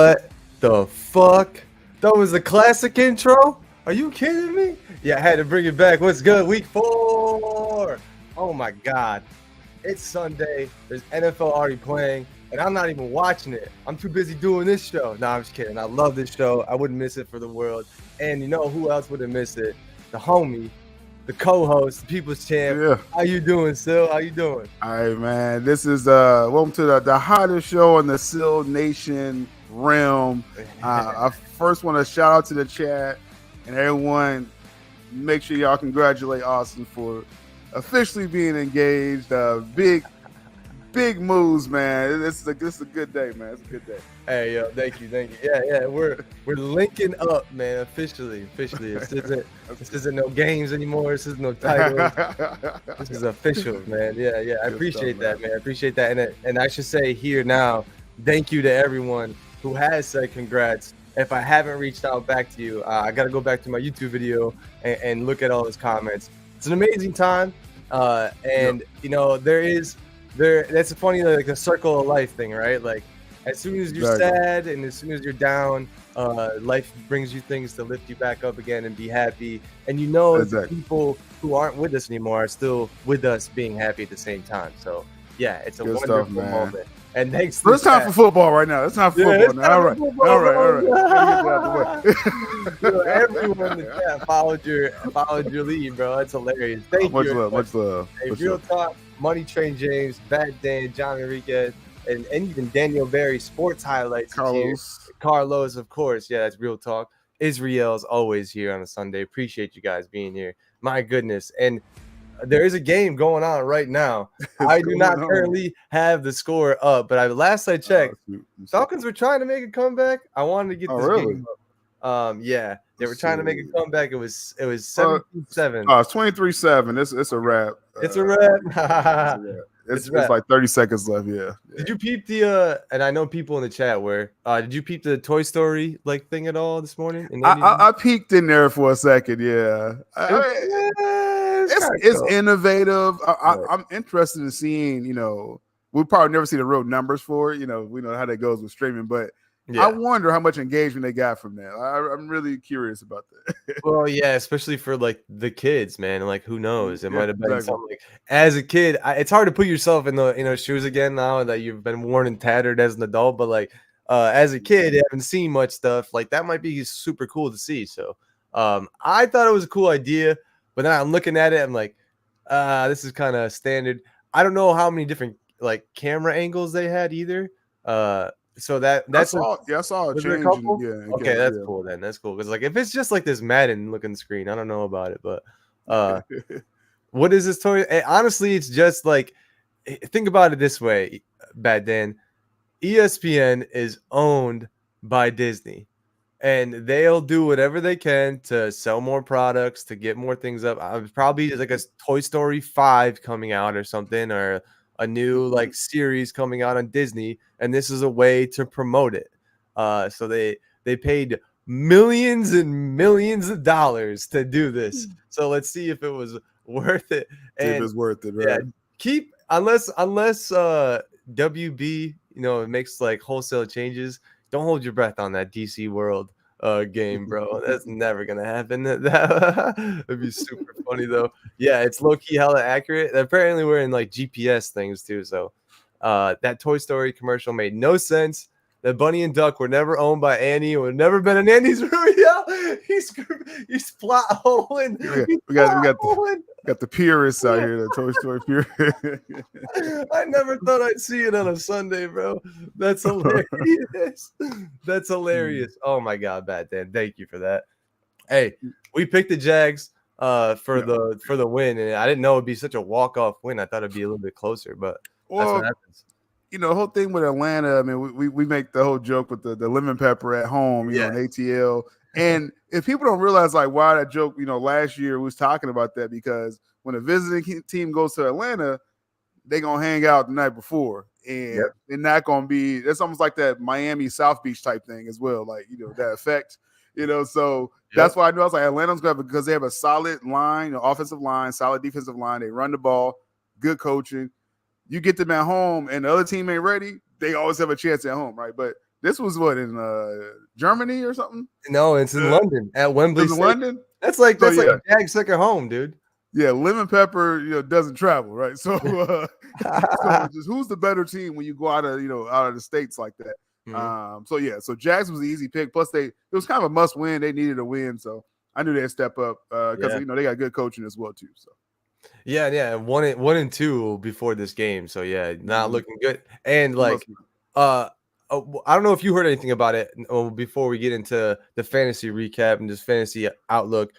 What the fuck? That was a classic intro? Are you kidding me? Yeah, I had to bring it back. What's good? Week 4. Oh my God. It's Sunday. There's NFL already playing, and I'm not even watching it. I'm too busy doing this show. No, I'm just kidding. I love this show. I wouldn't miss it for the world. And you know who else wouldn't miss it? The homie, the co-host, the people's champ. Yeah. How you doing, Syl? How you doing? All right, man. This is welcome to the hottest show on the SylNation realm. I first want to shout out to the chat and everyone. Make sure y'all congratulate Austin for officially being engaged. Big moves, man. This is a good day, man. It's a good day. Hey, yo, thank you. Yeah, we're linking up, man. Officially. This isn't no games anymore. This is no titles. This is official, man. Yeah. I appreciate that, man. I appreciate that, and I should say here now, thank you to everyone who has said congrats. If I haven't reached out back to you, I got to go back to my YouTube video and look at all those comments. It's an amazing time, and you know that's a funny like a circle of life thing, right? Like as soon as you're sad and as soon as you're down, life brings you things to lift you back up again and be happy. And you know the people who aren't with us anymore are still with us, being happy at the same time. So yeah, it's a wonderful moment. And thanks. It's time for football right now. It's time for football now. All right. Everyone in the chat followed your lead, bro. That's hilarious. Thank you. Much love. Hey, real talk. Money Train James, Bad Dan, John Enriquez, and even Daniel Berry, sports highlights. Carlos, of course. Yeah, that's real talk. Israel's always here on a Sunday. Appreciate you guys being here. My goodness. And there is a game going on right now. I do not currently have the score up, but last I checked, Falcons were trying to make a comeback. I wanted to get this game up. Yeah, they were trying to make a comeback. It was 17-7. It's 23-7. It's a wrap. It's a wrap. It's like 30 seconds left. Yeah. Did you peep the? And I know people in the chat were. Did you peep the Toy Story like thing at all this morning? I peeked in there for a second. Yeah. It's innovative. I'm interested in seeing. You know, we'll probably never see the real numbers for it. You know, we know how that goes with streaming, but. Yeah. I wonder how much engagement they got from that. I'm really curious about that. Well, yeah, especially for like the kids, man. Like, who knows? It might have been something like, as a kid, it's hard to put yourself in the shoes again now that you've been worn and tattered as an adult. But like, as a kid, you haven't seen much stuff. Like that might be super cool to see. So, I thought it was a cool idea, but then I'm looking at it, I'm like, this is kind of standard. I don't know how many different like camera angles they had either. So that's I saw a change. Okay, that's cool then. That's cool because like if it's just like this Madden looking screen, I don't know about it, but what is this toy? Honestly, it's just like think about it this way, Bad Dan. ESPN is owned by Disney, and they'll do whatever they can to sell more products, to get more things up. Probably like a Toy Story 5 coming out or something, or a new like series coming out on Disney, and this is a way to promote it. So they paid millions and millions of dollars to do this. So let's see if it was worth it. And if it's worth it, right? Yeah, unless WB it makes like wholesale changes. Don't hold your breath on that DC World game, bro. That's never gonna happen. That'd be super funny though. Yeah, it's low-key hella accurate. Apparently we're in like GPS things too. So that Toy Story commercial made no sense. That Bunny and Duck were never owned by Annie. It would never been an Annie's Royale. He's plot holing. We got the purists out here, the Toy Story purists. I never thought I'd see it on a Sunday, bro. That's hilarious. That's hilarious. Oh my God, Bad Dan. Thank you for that. Hey, we picked the Jags for the win, and I didn't know it'd be such a walk-off win. I thought it'd be a little bit closer, but that's what happens. You know, the whole thing with Atlanta, I mean, we make the whole joke with the lemon pepper at home, you know, in ATL. And if people don't realize, like, why that joke, last year we was talking about that because when a visiting team goes to Atlanta, they're going to hang out the night before. And they're not going to be – that's almost like that Miami South Beach type thing as well, like, that effect. So that's why I knew I was like, Atlanta's going to have because they have a solid line, offensive line, solid defensive line. They run the ball, good coaching. You get them at home and the other team ain't ready, they always have a chance at home, right? But This was what, in Germany or something? No, it's in London at Wembley. It was in London. That's like So, like Jag's second home, dude. Yeah, lemon pepper, doesn't travel, right? So, so just who's the better team when you go out of the states like that? Mm-hmm. So Jags was the easy pick. Plus, it was kind of a must win. They needed a win, so I knew they'd step up because they got good coaching as well too. So. Yeah, 1-2 before this game. So not looking good. And I don't know if you heard anything about it before we get into the fantasy recap and just fantasy outlook.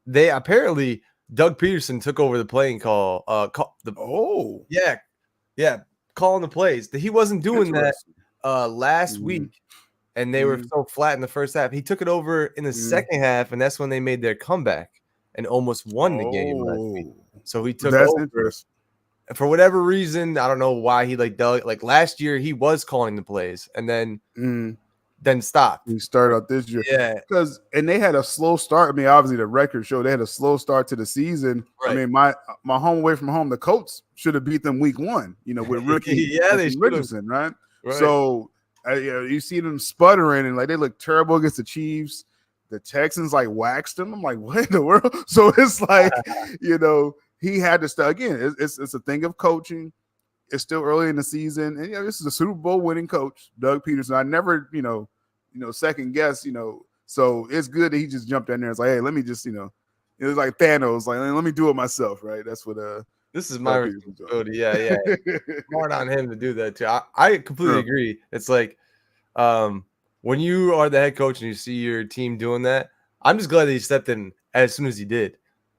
They apparently Doug Peterson took over the playing call. Calling the plays. He wasn't doing that last week, and they were so flat in the first half. He took it over in the second half, and that's when they made their comeback and almost won the game last week. So he took over. For whatever reason, I don't know why he last year he was calling the plays and then stopped. He started out this year. Yeah. And they had a slow start. I mean, obviously the record showed they had a slow start to the season. Right. I mean, my home away from home, the Colts should have beat them week 1, with rookie Richardson, right? So you see them sputtering and they look terrible against the Chiefs. The Texans waxed them. I'm like, what in the world? So it's he had to start again. It's a thing of coaching. It's still early in the season, and this is a Super Bowl winning coach, Doug Peterson. I never, second guess, So it's good that he just jumped in there. It's like, hey, let me just, it was like Thanos, let me do it myself, right? That's what. This is my responsibility. Yeah. Hard on him to do that too. I completely agree. It's like, when you are the head coach and you see your team doing that, I'm just glad that he stepped in as soon as he did.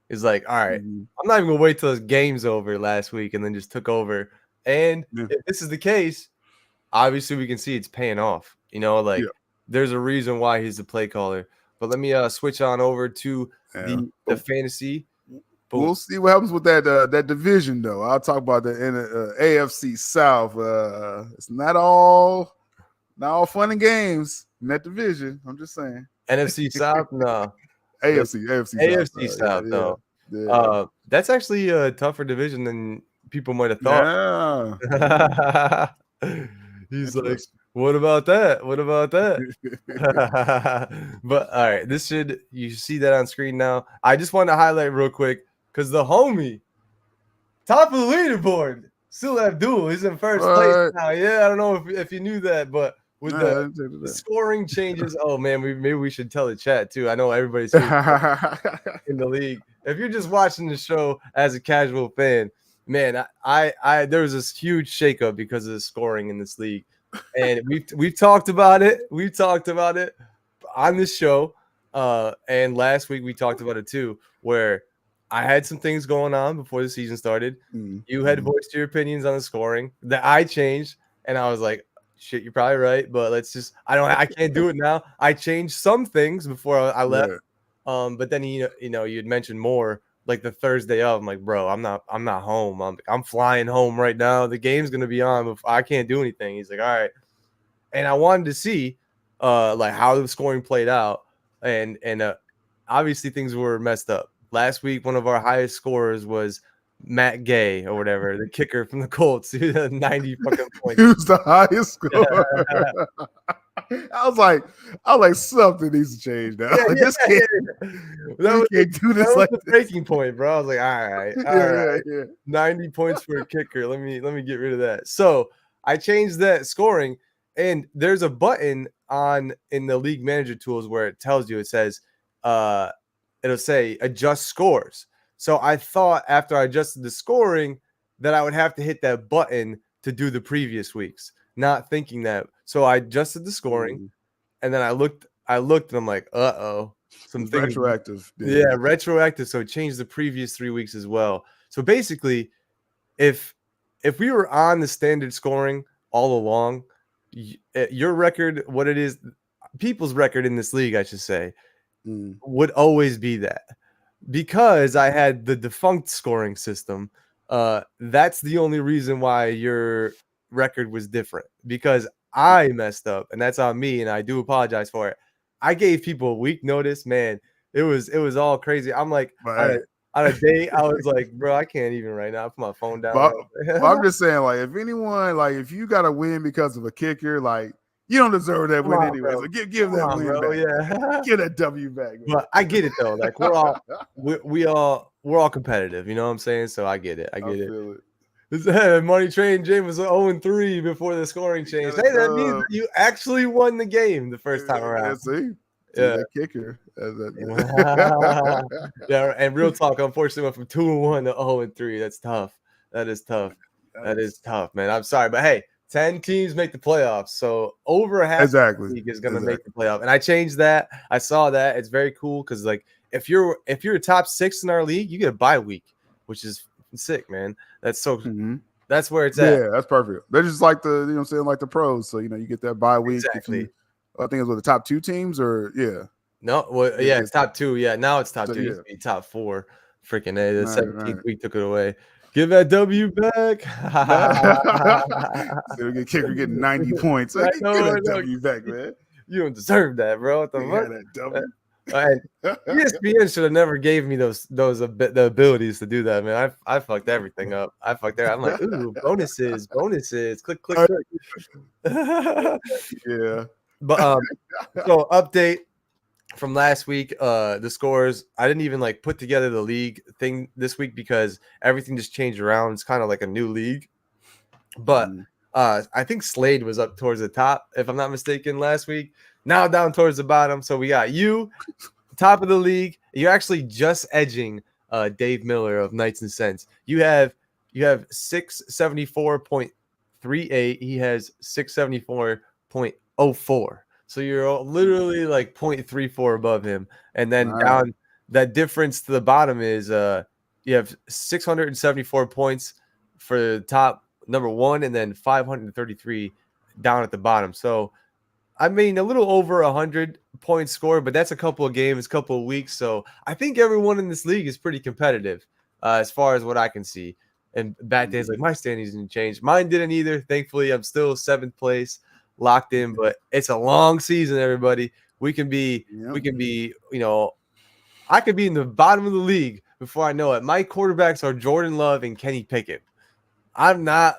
It's like, all right, I'm not even gonna wait till the game's over last week and then just took over. And if this is the case, obviously we can see it's paying off. There's a reason why he's the play caller. But let me switch on over to the fantasy. But we'll see what happens with that division, though. I'll talk about that in AFC South. It's not all fun and games in that division. I'm just saying. NFC South, no. AFC South, though. Yeah. That's actually a tougher division than people might have thought. Yeah. He's like, what about that? But all right, you see that on screen now. I just want to highlight real quick because the homie, top of the leaderboard, Syl Abdul, is in first place now. Yeah, I don't know if you knew that, but with the scoring changes, oh man, maybe we should tell the chat too. I know everybody's in the league. If you're just watching the show as a casual fan, man, I there was this huge shakeup because of the scoring in this league, and we've talked about it. We've talked about it on this show, and last week we talked about it too, where I had some things going on before the season started. You had voiced your opinions on the scoring that I changed, and I was like, shit, you're probably right, but I can't do it now. I changed some things before I left. But then you had mentioned more like the Thursday of. I'm like, bro, I'm not home. I'm flying home right now. The game's gonna be on, but I can't do anything. He's like, all right. And I wanted to see how the scoring played out. And obviously things were messed up. Last week, one of our highest scorers was Matt Gay or whatever, the kicker from the Colts. He had 90 fucking points. He was the highest scorer. I was like, something needs to change now. Can't do this. That was the breaking point, bro. I was like, all right. 90 points for a kicker. Let me get rid of that. So I changed that scoring, and there's a button in the league manager tools where it tells you, it says, it'll say adjust scores. So I thought after I adjusted the scoring that I would have to hit that button to do the previous weeks, not thinking that. So I adjusted the scoring, and then I looked, and I'm like, some things retroactive. Yeah, retroactive. So it changed the previous 3 weeks as well. So basically, if we were on the standard scoring all along, your record, what it is, people's record in this league, I should say, would always be that. Because I had the defunct scoring system, that's the only reason why your record was different. Because I messed up, and that's on me, and I do apologize for it. I gave people a week notice, man. It was all crazy. I'm like, on a date, I was like, bro, I can't even right now. I put my phone down. But I'm just saying, like, if anyone, like, if you got to win because of a kicker, like, you don't deserve that Come win on, anyway. bro. So give Come that on, win bro. back. Yeah. Give that W back. Man. But I get it though. Like we're all competitive. You know what I'm saying? So I get it. I get it. Feel it. Money Train James was 0-3 before the scoring changed. Hey, that means that you actually won the game the first time around. See Yeah. that kicker. Yeah, and real talk, unfortunately, went from 2-1 to 0-3. That's tough. That is tough. That is tough, man. I'm sorry, but hey, 10 teams make the playoffs, so over half the league is going to make the playoff. And I changed that. I saw that. It's very cool because, like, if you're a top 6 in our league, you get a bye week, which is sick, man. That's so. That's where it's at. Yeah, that's perfect. They're just like the, you know what I'm saying, like the pros. So, you know, you get that bye week. Exactly. If you, I think it's with the top 2 teams or No, well, yeah, it's top 2. Yeah, now it's top 2. It used to be top 4. Freaking A. The 17th week took it away. Give that W back. So get kicker getting 90 points. Like, get that W back, man. You don't deserve that, bro. What the fuck? That W. And ESPN should have never gave me the abilities to do that, man. I fucked everything up. I fucked there. I'm like, ooh, bonuses. Click. Yeah. But so update from last week, the scores. I didn't even like put together the league thing this week because everything just changed around. It's kind of like a new league. But I think Slade was up towards the top, if I'm not mistaken, last week. Now down towards the bottom. So we got you, top of the league. You're actually just edging Dave Miller of Knights and Cents. You have 674.38. He has 674.04. So you're literally like 0.34 above him. And then down that difference to the bottom is you have 674 points for the top number 1 and then 533 down at the bottom. So I mean, a little over 100 point score, but that's a couple of games, couple of weeks. So I think everyone in this league is pretty competitive as far as what I can see. And back days, like my standings didn't change. Mine didn't either. Thankfully, I'm still 7th place, locked in. But it's a long season, everybody. We can be, you know, I could be in the bottom of the league before I know it. My quarterbacks are Jordan Love and Kenny Pickett. I'm not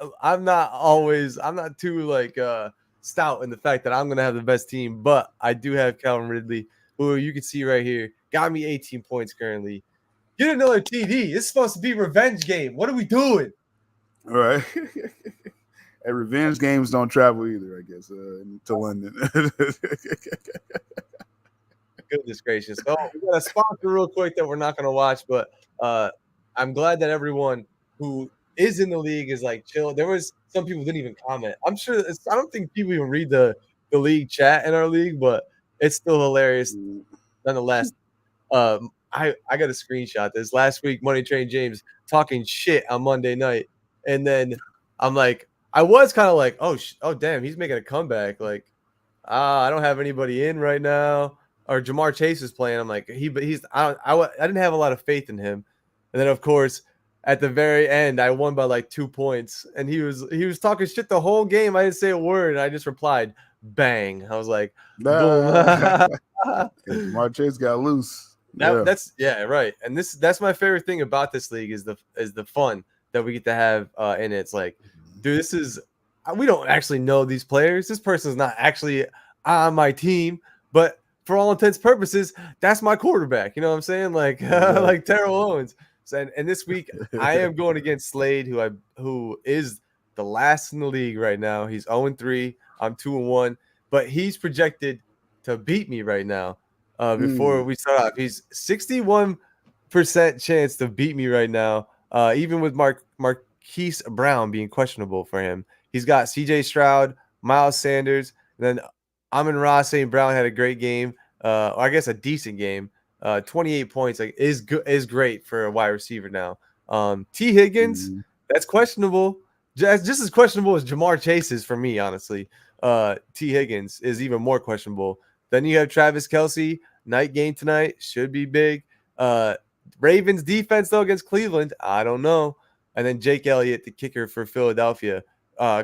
too like stout in the fact that I'm going to have the best team, but I do have Calvin Ridley, who you can see right here, got me 18 points currently. Get another TD. It's supposed to be a revenge game. What are we doing? All right. And revenge games don't travel either, I guess, to London. Goodness gracious. Oh, we got a sponsor real quick that we're not going to watch, but I'm glad that everyone who is in the league is like chill. There was some people didn't even comment. I'm sure I don't think people even read the league chat in our league, but it's still hilarious nonetheless. I got a screenshot this last week. Money Train James talking shit on Monday night, and then I'm like, I was kind of like, oh damn, he's making a comeback. Like, I don't have anybody in right now. Or Jamar Chase is playing. I'm like, I didn't have a lot of faith in him, and then of course, at the very end, I won by like 2 points, and he was talking shit the whole game. I didn't say a word, and I just replied, "Bang!" I was like, "Boom!" Jamar Chase got loose. That's right. And that's my favorite thing about this league is the fun that we get to have in it. It's like, dude, we don't actually know these players. This person's not actually on my team, but for all intents and purposes, that's my quarterback. You know what I'm saying? Like like Terrell Owens. And this week I am going against Slade, who is the last in the league right now. He's 0-3. I'm 2-1, but he's projected to beat me right now. Before we start off, he's 61% chance to beat me right now. Even with Marquise Brown being questionable for him, he's got C.J. Stroud, Miles Sanders, and then Amon-Ra St. Brown had a great game. Or I guess a decent game. 28 points is great for a wide receiver now. T. Higgins, that's questionable. Just as questionable as Jamar Chase is for me, honestly. T. Higgins is even more questionable. Then you have Travis Kelce, night game tonight, should be big. Ravens defense though against Cleveland, I don't know. And then Jake Elliott, the kicker for Philadelphia,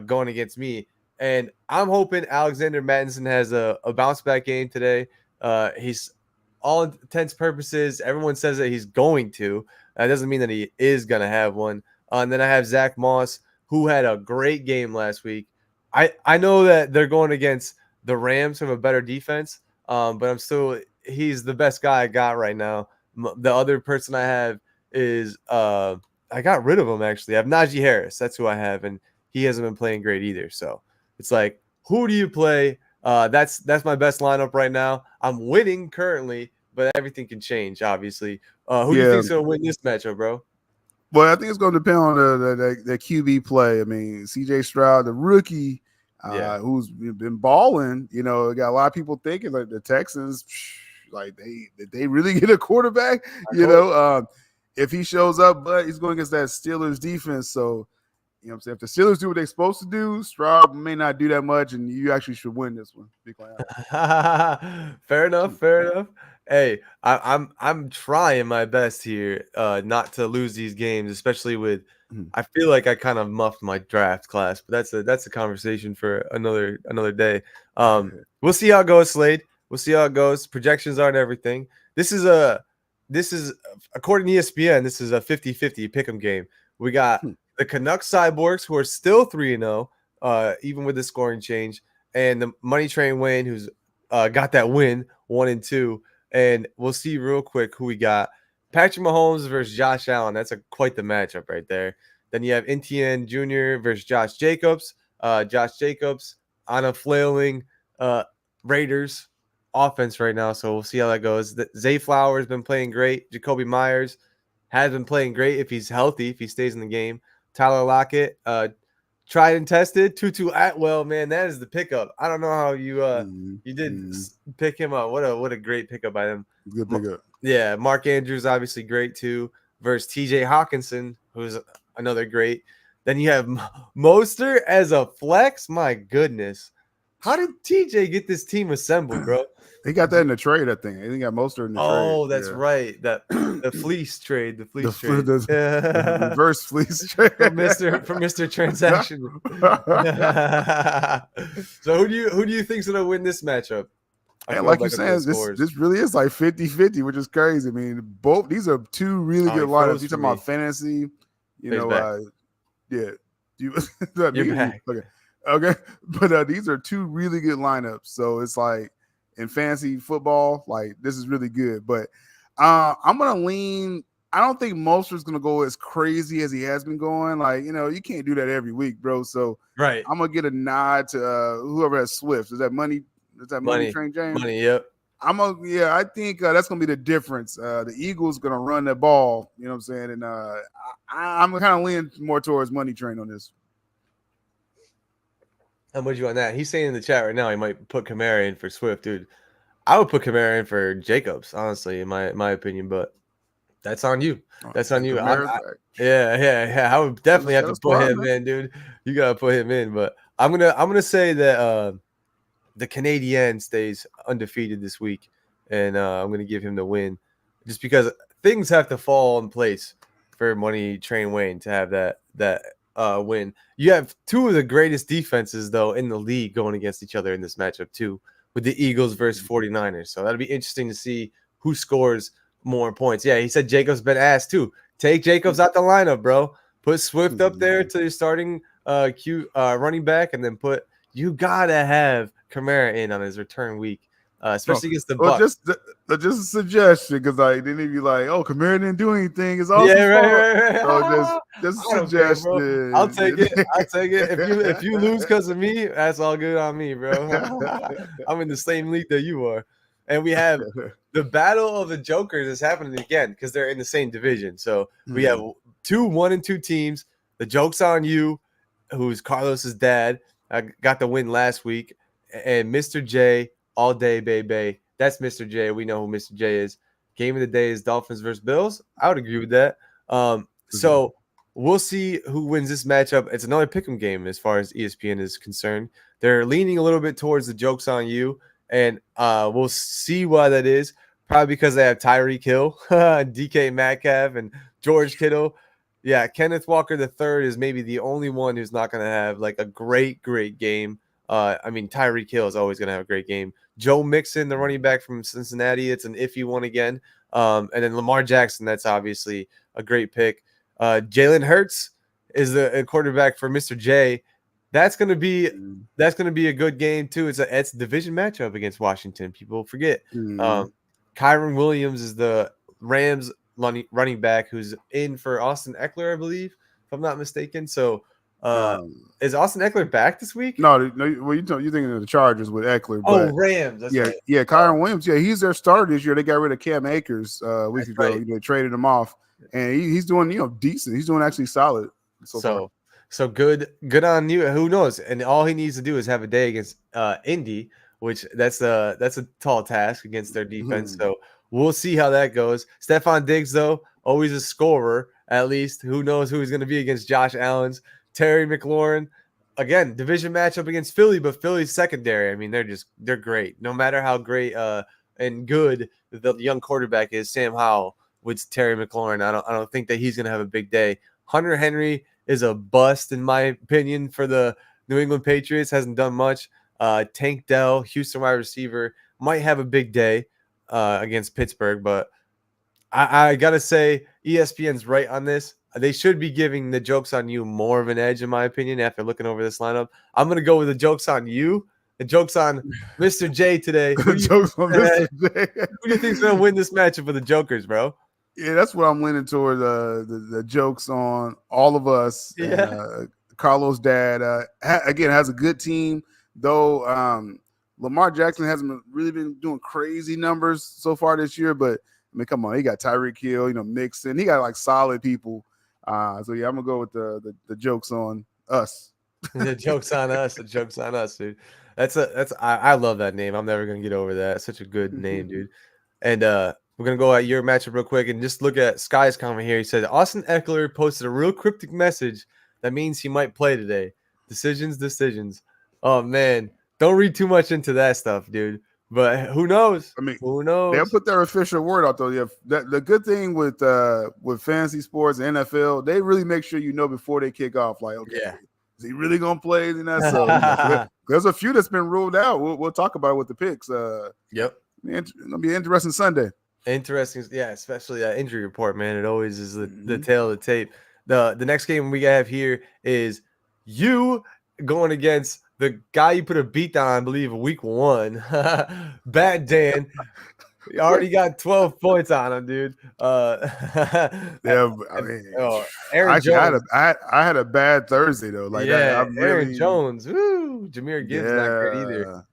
going against me. And I'm hoping Alexander Mattison has a bounce back game today. He's all intents purposes, everyone says that he's going to. That doesn't mean that he is going to have one. And then I have Zach Moss, who had a great game last week. I know that they're going against the Rams from a better defense, but he's the best guy I got right now. The other person I have is I got rid of him actually. I have Najee Harris. That's who I have, and he hasn't been playing great either. So it's like, who do you play? That's my best lineup right now. I'm winning currently, but everything can change, obviously. Who do you think's gonna win this matchup, bro? Well, I think it's going to depend on the QB play. I mean, CJ Stroud, the rookie, who's been balling. You know, got a lot of people thinking like the Texans, like they really get a quarterback. If he shows up, but he's going against that Steelers defense, so. You know what I'm saying? If the Steelers do what they're supposed to do, Stroud may not do that much, and you actually should win this one. Fair enough. Hey, I'm trying my best here not to lose these games, especially with I feel like I kind of muffed my draft class, but that's a conversation for another day. We'll see how it goes, Slade. We'll see how it goes. Projections aren't everything. This is according to ESPN, this is a 50-50 pick'em game. We got the Canucks Cyborgs, who are still 3-0, even with the scoring change, and the Money Train Wayne, who's got that win 1-2. And we'll see real quick who we got. Patrick Mahomes versus Josh Allen. That's quite the matchup right there. Then you have Etienne Jr. versus Josh Jacobs. Josh Jacobs on a flailing Raiders offense right now, so we'll see how that goes. Zay Flowers has been playing great. Jacoby Myers has been playing great if he's healthy, if he stays in the game. Tyler Lockett, tried and tested. Tutu Atwell, man, that is the pickup. I don't know how you did pick him up. What a great pickup by them. Good pickup. Yeah, Mark Andrews obviously great too. Versus T.J. Hawkinson, who's another great. Then you have Mostert as a flex. My goodness, how did T.J. get this team assembled, bro? He got that in the trade, I think. He got Mostert in the trade. Oh, that's right. The fleece trade. The reverse fleece trade from Mr. Transaction. So who do you think's gonna win this matchup? And like you said, this really is like 50-50, which is crazy. I mean, these are two really good lineups. You're talking about fantasy, You're back. Okay. But these are two really good lineups. So it's like in fantasy football, like this is really good. But I'm gonna lean. I don't think Mostert's gonna go as crazy as he has been going. Like, you can't do that every week, bro. So right, I'm gonna get a nod to whoever has Swift. Is that money? Is that money train, James? Money, yep. I think that's gonna be the difference. The Eagles gonna run that ball. You know what I'm saying? And I'm kind of leaning more towards money train on this. I'm with you on that. He's saying in the chat right now he might put Kamara in for Swift, dude. I would put Kamara in for Jacobs, honestly, in my opinion, but that's on you. That's on you. Yeah. I would definitely have to put him in, dude. You gotta put him in. But I'm gonna say that the Canadian stays undefeated this week, and I'm gonna give him the win, just because things have to fall in place for Money Train Wayne to have that win. You have two of the greatest defenses though in the league going against each other in this matchup too, with the Eagles versus 49ers. So that'll be interesting to see who scores more points. Yeah, he said Jacobs been asked too. Take Jacobs out the lineup, bro. Put Swift up there to your starting running back, and then you gotta have Kamara in on his return week. Especially against the Bucs. Just a suggestion, because then he'd be like, "Oh, Kamara didn't do anything." It's also right. So just a suggestion. I'll take it. If you lose because of me, that's all good on me, bro. I'm in the same league that you are, and we have the battle of the Jokers is happening again because they're in the same division. So we have 2 1-2 teams. The joke's on you, who's Carlos's dad. I got the win last week, and Mr. J. All day, baby. That's Mr. J. We know who Mr. J is. Game of the day is Dolphins versus Bills. I would agree with that. So we'll see who wins this matchup. It's another pick'em game as far as ESPN is concerned. They're leaning a little bit towards the joke's on you, and we'll see why that is. Probably because they have Tyreek Hill, DK Metcalf, and George Kittle. Yeah, Kenneth Walker III is maybe the only one who's not going to have like a great game. I mean, Tyreek Hill is always going to have a great game. Joe Mixon, the running back from Cincinnati, it's an iffy one again. And then Lamar Jackson, that's obviously a great pick. Jalen Hurts is the quarterback for Mr. J. That's going to be a good game too. It's a division matchup against Washington. People forget. Kyron Williams is the Rams running back who's in for Austin Eckler, I believe, if I'm not mistaken. So is Austin Eckler back this week? No. Well, you're thinking of the Chargers with Eckler. But, Rams. That's right. Yeah. Kyron Williams. Yeah, he's their starter this year. They got rid of Cam Akers a week ago. Right. They traded him off, and he's doing decent. He's doing actually solid so far. So good on you. Who knows? And all he needs to do is have a day against Indy, which that's a tall task against their defense. So we'll see how that goes. Stephon Diggs, though, always a scorer, at least. Who knows who he's going to be against Josh Allen's. Terry McLaurin, again, division matchup against Philly, but Philly's secondary, I mean, they're great. No matter how great and good the young quarterback is, Sam Howell with Terry McLaurin, I don't think that he's going to have a big day. Hunter Henry is a bust, in my opinion, for the New England Patriots. Hasn't done much. Tank Dell, Houston wide receiver, might have a big day against Pittsburgh, but I got to say ESPN's right on this. They should be giving the jokes on you more of an edge, in my opinion, after looking over this lineup. I'm going to go with the jokes on you. The jokes on Mr. J today. Who do you think's going to win this matchup with the Jokers, bro? Yeah, that's what I'm leaning toward. The jokes on all of us. Yeah. Carlos' dad, again, has a good team, though. Lamar Jackson hasn't really been doing crazy numbers so far this year, but I mean, come on, he got Tyreek Hill, Mixon. He got like solid people. So yeah, I'm gonna go with the jokes on us. The jokes on us. The jokes on us, dude. I love that name. I'm never gonna get over that. It's such a good name, dude. And we're going to go at your matchup real quick and just look at Sky's comment here. He said, Austin Eckler posted a real cryptic message that means he might play today. Decisions. Oh, man. Don't read too much into that stuff, dude. But who knows? I mean, who knows? They'll put their official word out, though. Yeah, the good thing with fantasy sports and NFL, they really make sure before they kick off. Like, okay, is he really going to play? So, there's a few that's been ruled out. We'll talk about it with the picks. Yep. It'll be an interesting Sunday. Interesting, yeah, especially that injury report, man. It always is the tail of the tape. The next game we have here is you going against the guy you put a beat down, I believe, week 1. Bad Dan. You already got 12 points on him, dude. Yeah, I mean, Aaron Jones. I had a bad Thursday though. Like, Aaron Jones. Woo, Jahmyr Gibbs not great either.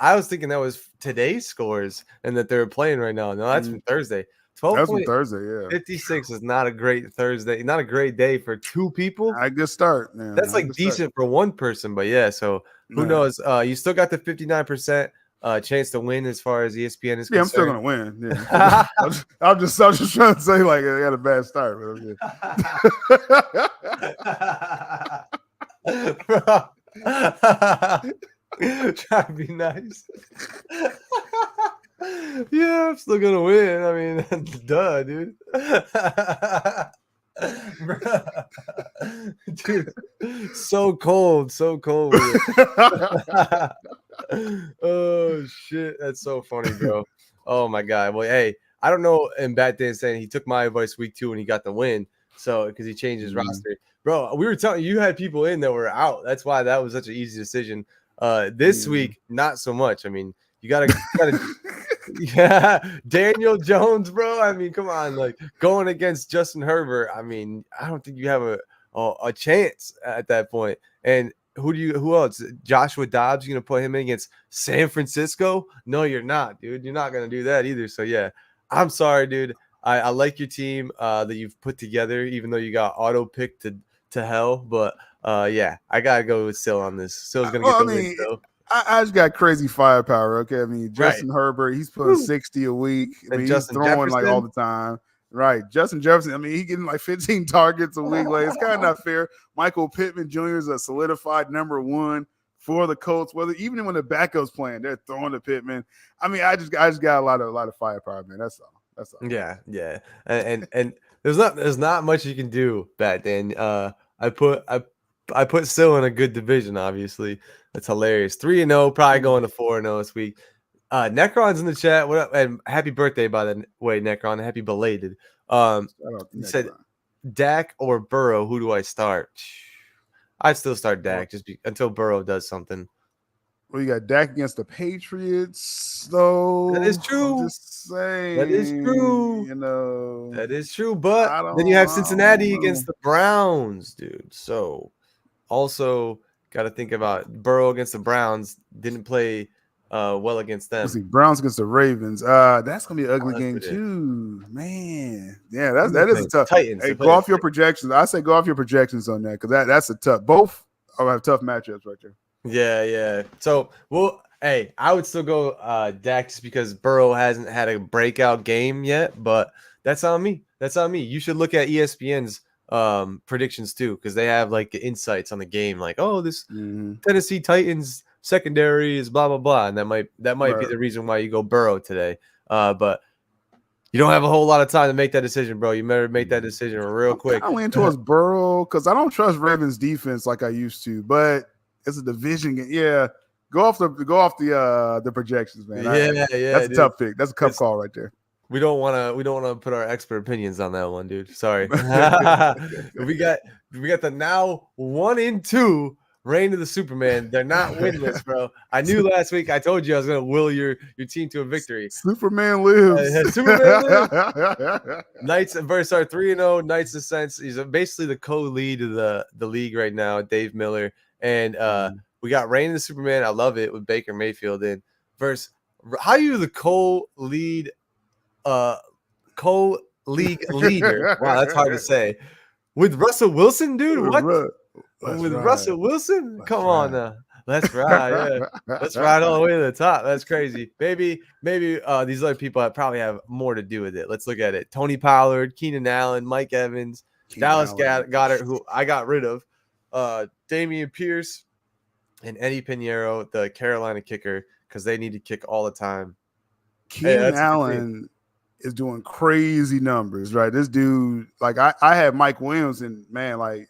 I was thinking that was today's scores and that they're playing right now. No, that's from Thursday. 12 That's from Thursday, yeah. 56 is not a great Thursday, not a great day for 2 people. A good start, man. That's like decent for 1 person, but yeah, so who knows? You still got the 59% chance to win as far as ESPN is concerned. Yeah, I'm still gonna win. Yeah. I'm just trying to say, like, I got a bad start, but try to be nice. Yeah, I'm still gonna win. I mean, duh, dude. Dude, so cold. Oh shit, that's so funny, bro. Oh my god. Well, hey, I don't know. And Bat Dan saying he took my advice week 2 and he got the win. So because he changed his roster, bro. We were telling you had people in that were out. That's why that was such an easy decision. This week, not so much. I mean, you gotta yeah, Daniel Jones, bro. I mean, come on, like going against Justin Herbert. I mean, I don't think you have a chance at that point. And who else? Joshua Dobbs, you gonna put him in against San Francisco? No, you're not, dude. You're not gonna do that either. So yeah, I'm sorry, dude. I like your team that you've put together, even though you got auto picked to hell. But yeah, I gotta go with Syl on this. Syl's gonna get the win, though. I just got crazy firepower. Okay, I mean Justin Herbert, he's putting 60 a week. I mean, he's throwing Jefferson, like all the time. Right, Justin Jefferson. I mean, he's getting like 15 targets a week. Like, it's kind of not fair. Michael Pittman Jr. is a solidified number 1 for the Colts. Whether even when the backup's playing, they're throwing to Pittman. I mean, I just got a lot of firepower, man. That's all. Yeah, and there's not much you can do, Bat Dan. I put Syl in a good division, obviously. That's hilarious. 3-0, probably going to 4-0 this week. Necron's in the chat. What up? And happy birthday, by the way, Necron. Happy belated. He said, Dak or Burrow, who do I start? I'd still start Dak until Burrow does something. Well, you got Dak against the Patriots, though. That is true. I'm just saying. That is true. You know. That is true. But then you have Cincinnati against the Browns, dude. So also got to think about Burrow against the Browns. Didn't play well against them. Let's see, Browns against the Ravens. That's gonna be an ugly game too, man. Yeah, that is a tough. Titans. Hey, go off your projections. I say go off your projections on that because that's a tough. Both have tough matchups right there. Yeah. So, hey, I would still go Dak just because Burrow hasn't had a breakout game yet, but that's on me. You should look at ESPN's predictions too, because they have like insights on the game, like, oh, this Tennessee Titans secondary is blah blah blah, and that might be the reason why you go Burrow today. But you don't have a whole lot of time to make that decision, bro. You better make that decision real quick. I lean towards Burrow because I don't trust Ravens defense like I used to, but it's a division game. Yeah, go off the projections, man. Yeah. That's a tough pick. That's a tough call right there. We don't want to put our expert opinions on that one, dude. Sorry. we got the now 1-2 reign of the Superman. They're not winless, bro. I knew last week. I told you I was gonna will your team to a victory. Superman lives. Superman lives. Knights versus our 3-0 Knights Ascent. He's basically the co-lead of the league right now, Dave Miller. And we got Reign of the Superman. I love it with Baker Mayfield in versus how you the co-league leader. Wow, that's hard to say. With Russell Wilson, dude. What? With Russell Wilson? Come on now. Let's ride. Yeah. Let's ride all the way to the top. That's crazy. Maybe these other people probably have more to do with it. Let's look at it. Tony Pollard, Keenan Allen, Mike Evans, Dallas Goedert, who I got rid of. Damian Pierce and Eddie Pinheiro, the Carolina kicker, because they need to kick all the time. Keenan Allen is doing crazy numbers, right? This dude, like I had Mike Williams, and man, like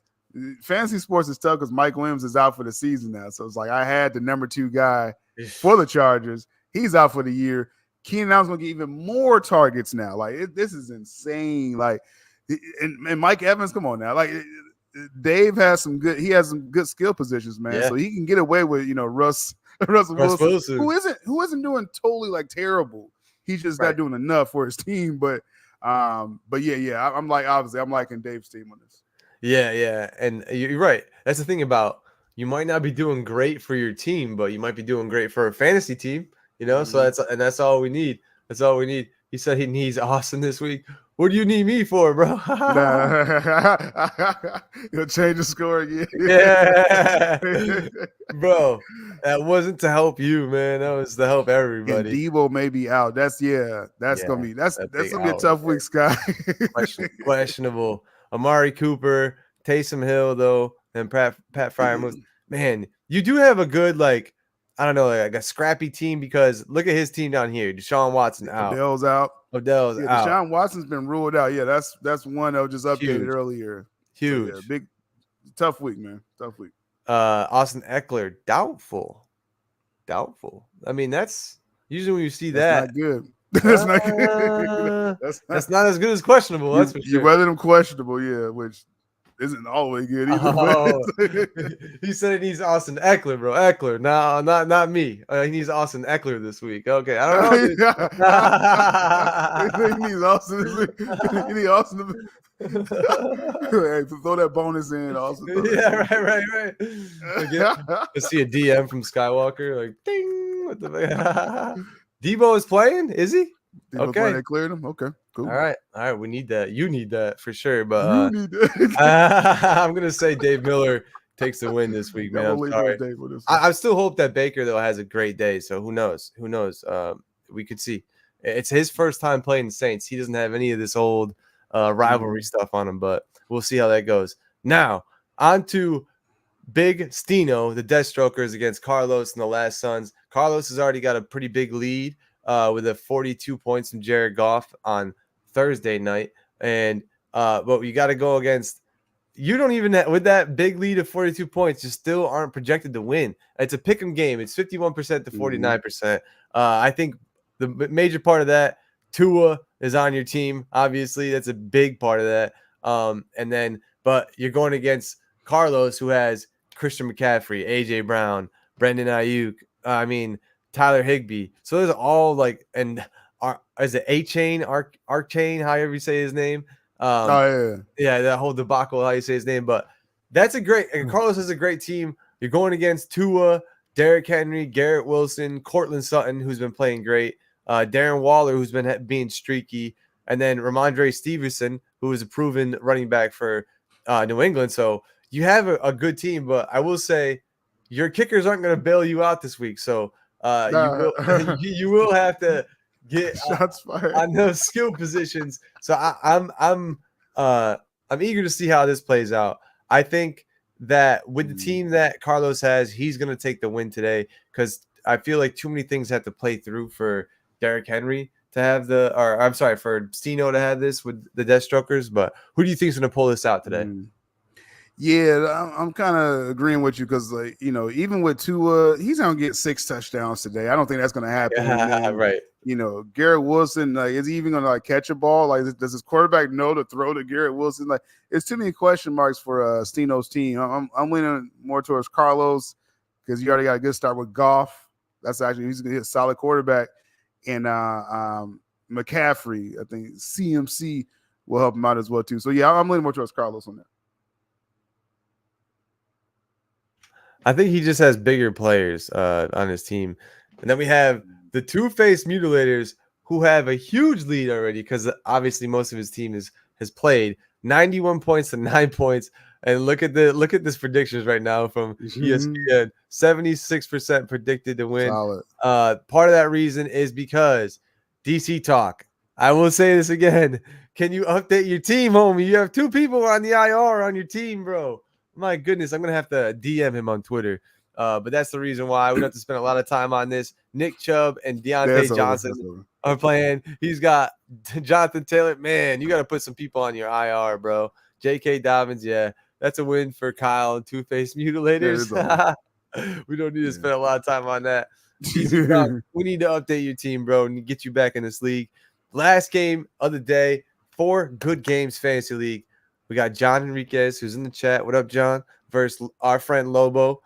fantasy sports is tough because Mike Williams is out for the season now. So it's like I had the number 2 guy for the Chargers. He's out for the year. Keenan Allen's gonna get even more targets now. Like this is insane. Like and Mike Evans, come on now, like. Dave has some good skill positions, man. Yeah. So he can get away with, Russell Wilson, who isn't doing totally like terrible. He's just not doing enough for his team. But yeah. I'm liking Dave's team on this. Yeah. And you're right. That's the thing about you might not be doing great for your team, but you might be doing great for a fantasy team, So that's all we need. That's all we need. He said he needs Austin this week. What do you need me for, bro? You'll change the score again. Yeah. Bro, that wasn't to help you, man. That was to help everybody. And Debo may be out. That's gonna be a tough week, Sky. Questionable. Amari Cooper, Taysom Hill, though, and Pat Fryer. Man, you do have a good, like, I don't know, like a scrappy team because look at his team down here. Deshaun Watson out. Odell's out. Out. Deshaun Watson's been ruled out. Yeah, that's one that was just updated earlier. Huge. So, yeah, big, tough week, man. Tough week. Austin Eckler, doubtful. I mean, that's usually when you see that. Not good. That's not good. That's not as good as questionable. That's for sure. You rather than questionable, yeah, which isn't always good either. He said he needs Austin Eckler, bro. Eckler. No, not me. He needs Austin Eckler this week. Okay, I don't know. He needs Austin this week. He needs Austin. Hey, throw that bonus in, Austin. Yeah, right. Let's see a DM from Skywalker, like ding. What the Debo is playing? Is he? Okay, they cleared him. Okay, cool. All right. We need that. You need that for sure. But I'm gonna say Dave Miller takes the win this week, man. I'm sorry. I still hope that Baker though has a great day. So who knows? We could see. It's his first time playing the Saints. He doesn't have any of this old rivalry stuff on him, but we'll see how that goes. Now on to Big Stino, the Deathstrokers against Carlos and the Last Sons. Carlos has already got a pretty big lead. With a 42 points from Jared Goff on Thursday night. And but you got to go against you don't even with that big lead of 42 points, you still aren't projected to win. It's a pick 'em game. It's 51% to 49%. I think the major part of that, Tua is on your team. Obviously, that's a big part of that. But you're going against Carlos, who has Christian McCaffrey, AJ Brown, Brandon Ayuk. Tyler Higbee. So there's all is it A-Chain, Arc-Chain, however you say his name? Yeah, that whole debacle, how you say his name. But that's Carlos is a great team. You're going against Tua, Derrick Henry, Garrett Wilson, Cortland Sutton, who's been playing great, Darren Waller, who's been being streaky, and then Ramondre Stevenson, who is a proven running back for New England. So you have a good team, but I will say your kickers aren't going to bail you out this week. So you will have to get shots fired on those skill positions. So I'm eager to see how this plays out. I think that with the team that Carlos has, he's going to take the win today because I feel like too many things have to play through for Derrick Henry to have for Stino to have this with the Deathstrokers. But who do you think is going to pull this out today? Yeah, I'm kind of agreeing with you because, even with Tua, he's going to get 6 touchdowns today. I don't think that's going to happen. Right. Garrett Wilson, is he even going to catch a ball? Does his quarterback know to throw to Garrett Wilson? It's too many question marks for Stino's team. I'm leaning more towards Carlos because you already got a good start with Goff. That's actually he's going to hit a solid quarterback, and McCaffrey. I think CMC will help him out as well too. So yeah, I'm leaning more towards Carlos on that. I think he just has bigger players on his team. And then we have the two-faced mutilators who have a huge lead already because obviously most of his team has played 91 points to 9 points. And look at this predictions right now from ESPN. 76% predicted to win. Solid. Part of that reason is because DC Talk. I will say this again. Can you update your team, homie? You have 2 people on the IR on your team, bro. My goodness, I'm going to have to DM him on Twitter. But that's the reason why we don't have to spend a lot of time on this. Nick Chubb and Deontay Johnson are playing. He's got Jonathan Taylor. Man, you got to put some people on your IR, bro. J.K. Dobbins, yeah. That's a win for Kyle and Two-Faced Mutilators. We don't need to spend a lot of time on that. We need to update your team, bro, and get you back in this league. Last game of the day, 4 Good Games Fantasy League. We got John Enriquez, who's in the chat. What up, John? Versus our friend Lobo.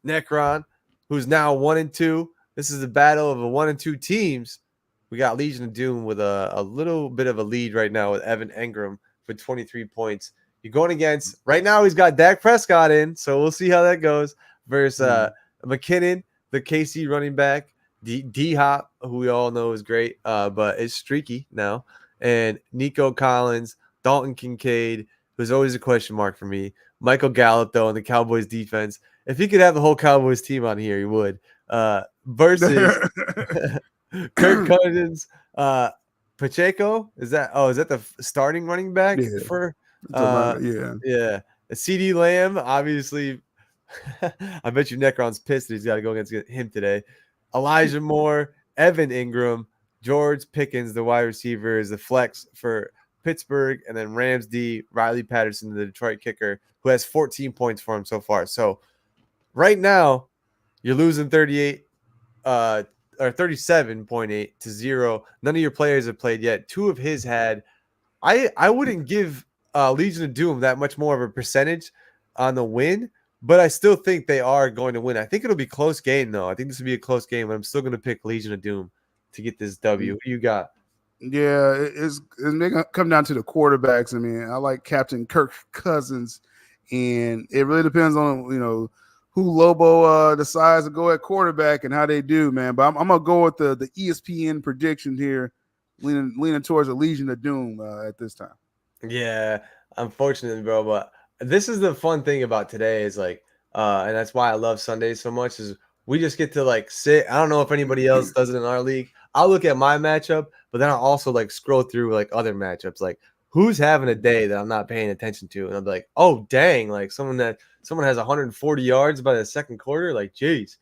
Necron, who's now 1-2. This is a battle of a 1-2 teams. We got Legion of Doom with a little bit of a lead right now with Evan Engram for 23 points. You're going against, right now he's got Dak Prescott in, so we'll see how that goes, versus McKinnon, the KC running back, D-Hop, who we all know is great, but is streaky now, and Nico Collins, Dalton Kincaid, who's always a question mark for me, Michael Gallup, though, on the Cowboys defense. If he could have the whole Cowboys team on here, he would. Versus Kirk Cousins, Pacheco. Is that the starting running back for? Yeah. CD Lamb, obviously. I bet you Necron's pissed that he's got to go against him today. Elijah Moore, Evan Ingram, George Pickens, the wide receiver, is the flex for Pittsburgh, and then Rams D, Riley Patterson, the Detroit kicker, who has 14 points for him so far. So right now, you're losing 38 or 37.8 to 0. None of your players have played yet. 2 of his had. I wouldn't give Legion of Doom that much more of a percentage on the win, but I still think they are going to win. I think it'll be a close game, though. I think this will be a close game, but I'm still going to pick Legion of Doom to get this W. Who you got? Yeah, it's going to come down to the quarterbacks. I mean, I like Captain Kirk Cousins, and it really depends on, who Lobo decides to go at quarterback and how they do, man. But I'm going to go with the ESPN prediction here, leaning towards a Legion of Doom at this time. Yeah, unfortunately, bro. But this is the fun thing about today is and that's why I love Sundays so much is we just get to sit. I don't know if anybody else does it in our league. I'll look at my matchup, but then I'll also scroll through other matchups, who's having a day that I'm not paying attention to, and I'll be like, oh dang, someone has 140 yards by the second quarter, geez.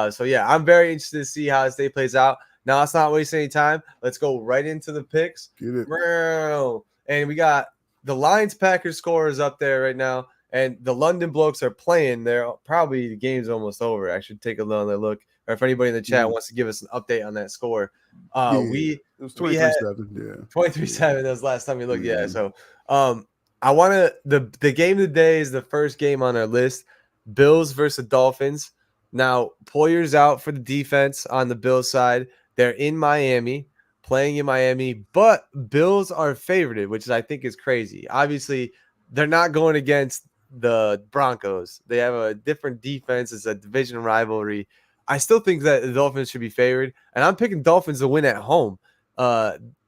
So yeah, I'm very interested to see how this day plays out. Now let's not waste any time. Let's go right into the picks. Get it. And we got the Lions-Packers score is up there right now, and the London Blokes are playing. The game's almost over. I should take another look. Or if anybody in the chat wants to give us an update on that score. It was 23-7. Yeah. 23-7. That was last time we looked. Yeah. So I want to the game of the day is the first game on our list. Bills versus Dolphins. Now, Poyer's out for the defense on the Bills side. They're in Miami, playing in Miami, but Bills are favored, which I think is crazy. Obviously, they're not going against the Broncos. They have a different defense. It's a division rivalry. I still think that the Dolphins should be favored, and I'm picking Dolphins to win at home.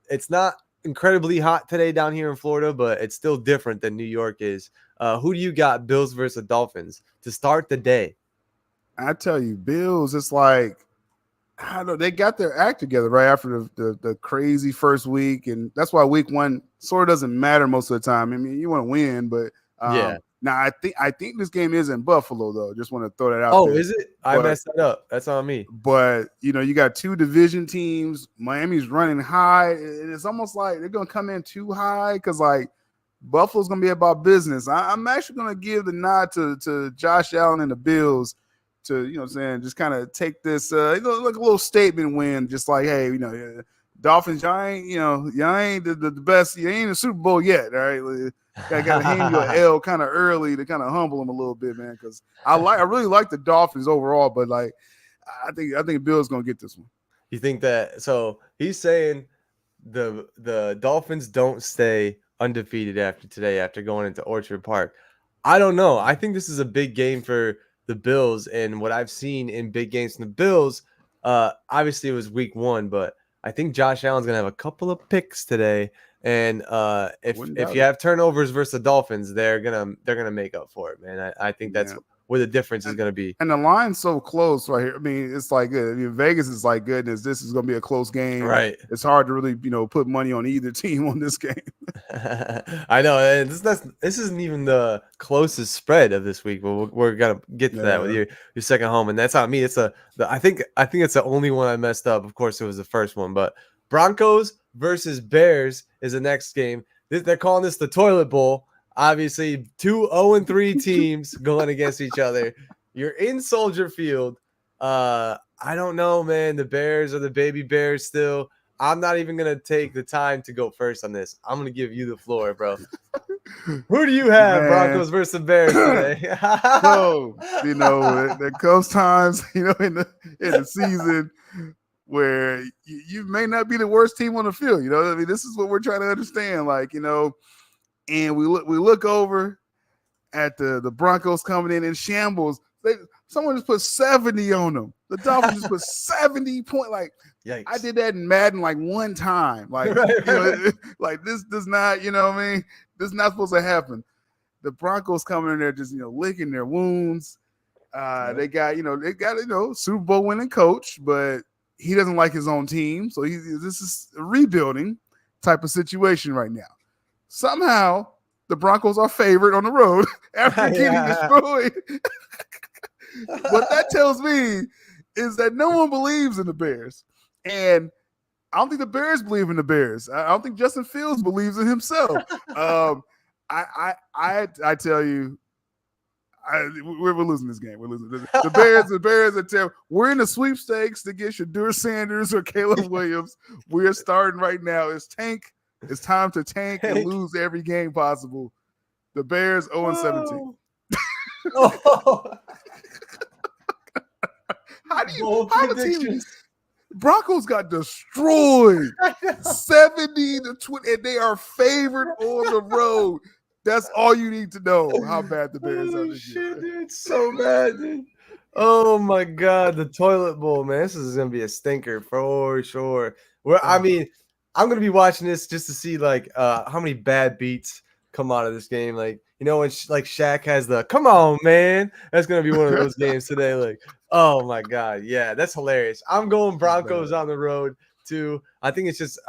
It's not incredibly hot today down here in Florida, but it's still different than New York is. Who do you got, Bills versus Dolphins, to start the day? I tell you, Bills, it's like, I don't know, they got their act together right after the crazy first week, and that's why week one sort of doesn't matter most of the time. I mean, you want to win, but yeah. Now I think this game is in Buffalo though. Just want to throw that out. Oh, there. Is it? I messed that up. That's on me. But you got two division teams. Miami's running high. It's almost like they're gonna come in too high because like Buffalo's gonna be about business. I'm actually gonna give the nod to Josh Allen and the Bills to what I'm saying, just kind of take this like a little statement win, just like, hey, Dolphins, y'all ain't the best, you ain't in the Super Bowl yet, all right? Got to hand you an L kind of early to kind of humble them a little bit, man, because I really like the Dolphins overall, but like I think Bill's gonna get this one. You think that? So he's saying the Dolphins don't stay undefeated after going into Orchard Park. I don't know. I think this is a big game for the Bills, and what I've seen in big games from the Bills, obviously it was week one, but I think Josh Allen's gonna have a couple of picks today, and if you have turnovers versus the Dolphins, they're gonna make up for it, man. I think that's where the difference is gonna be. And the line's so close right here. I mean, it's like good. I mean, Vegas is like goodness. This is gonna be a close game, right? It's hard to really put money on either team on this game. I know, and this isn't even the closest spread of this week, but we're gonna get to that with your second home, and that's on me. It's I think it's the only one I messed up. Of course, it was the first one, but Broncos versus Bears is the next game. They're calling this the Toilet Bowl. Obviously, 2 0-3 teams going against each other. You're in Soldier Field. I don't know, man. The Bears are the baby Bears still. I'm not even going to take the time to go first on this. I'm going to give you the floor, bro. Who do you have, man? Broncos versus Bears today? So, there comes times, in the season where you may not be the worst team on the field. I mean, this is what we're trying to understand. Like, and we look over at the Broncos coming in shambles. Someone just put 70 on them. The Dolphins just put 70 point. Like, yikes. I did that in Madden like one time. Like, like this does not, what I mean? This is not supposed to happen. The Broncos coming in there just licking their wounds. They got Super Bowl winning coach, but he doesn't like his own team. So this is a rebuilding type of situation right now. Somehow the Broncos are favored on the road after getting destroyed. What that tells me is that no one believes in the Bears. And I don't think the Bears believe in the Bears. I don't think Justin Fields believes in himself. I tell you, we're losing this game. We're losing the Bears. The Bears are terrible. We're in the sweepstakes to get Shadur Sanders or Caleb Williams. We're starting right now. It's time to tank and lose every game possible. The Bears 0-17. Oh. How the team? Broncos got destroyed 70-20, and they are favored on the road. That's all you need to know how bad the Bears are this year. Dude, so bad, dude. Oh my God, the Toilet Bowl, man. This is gonna be a stinker for sure. I mean, I'm gonna be watching this just to see like how many bad beats come out of this game. Like, when like Shaq has the "come on, man," that's gonna be one of those games today. Like, oh my God, yeah, that's hilarious. I'm going Broncos on the road too. I think it's just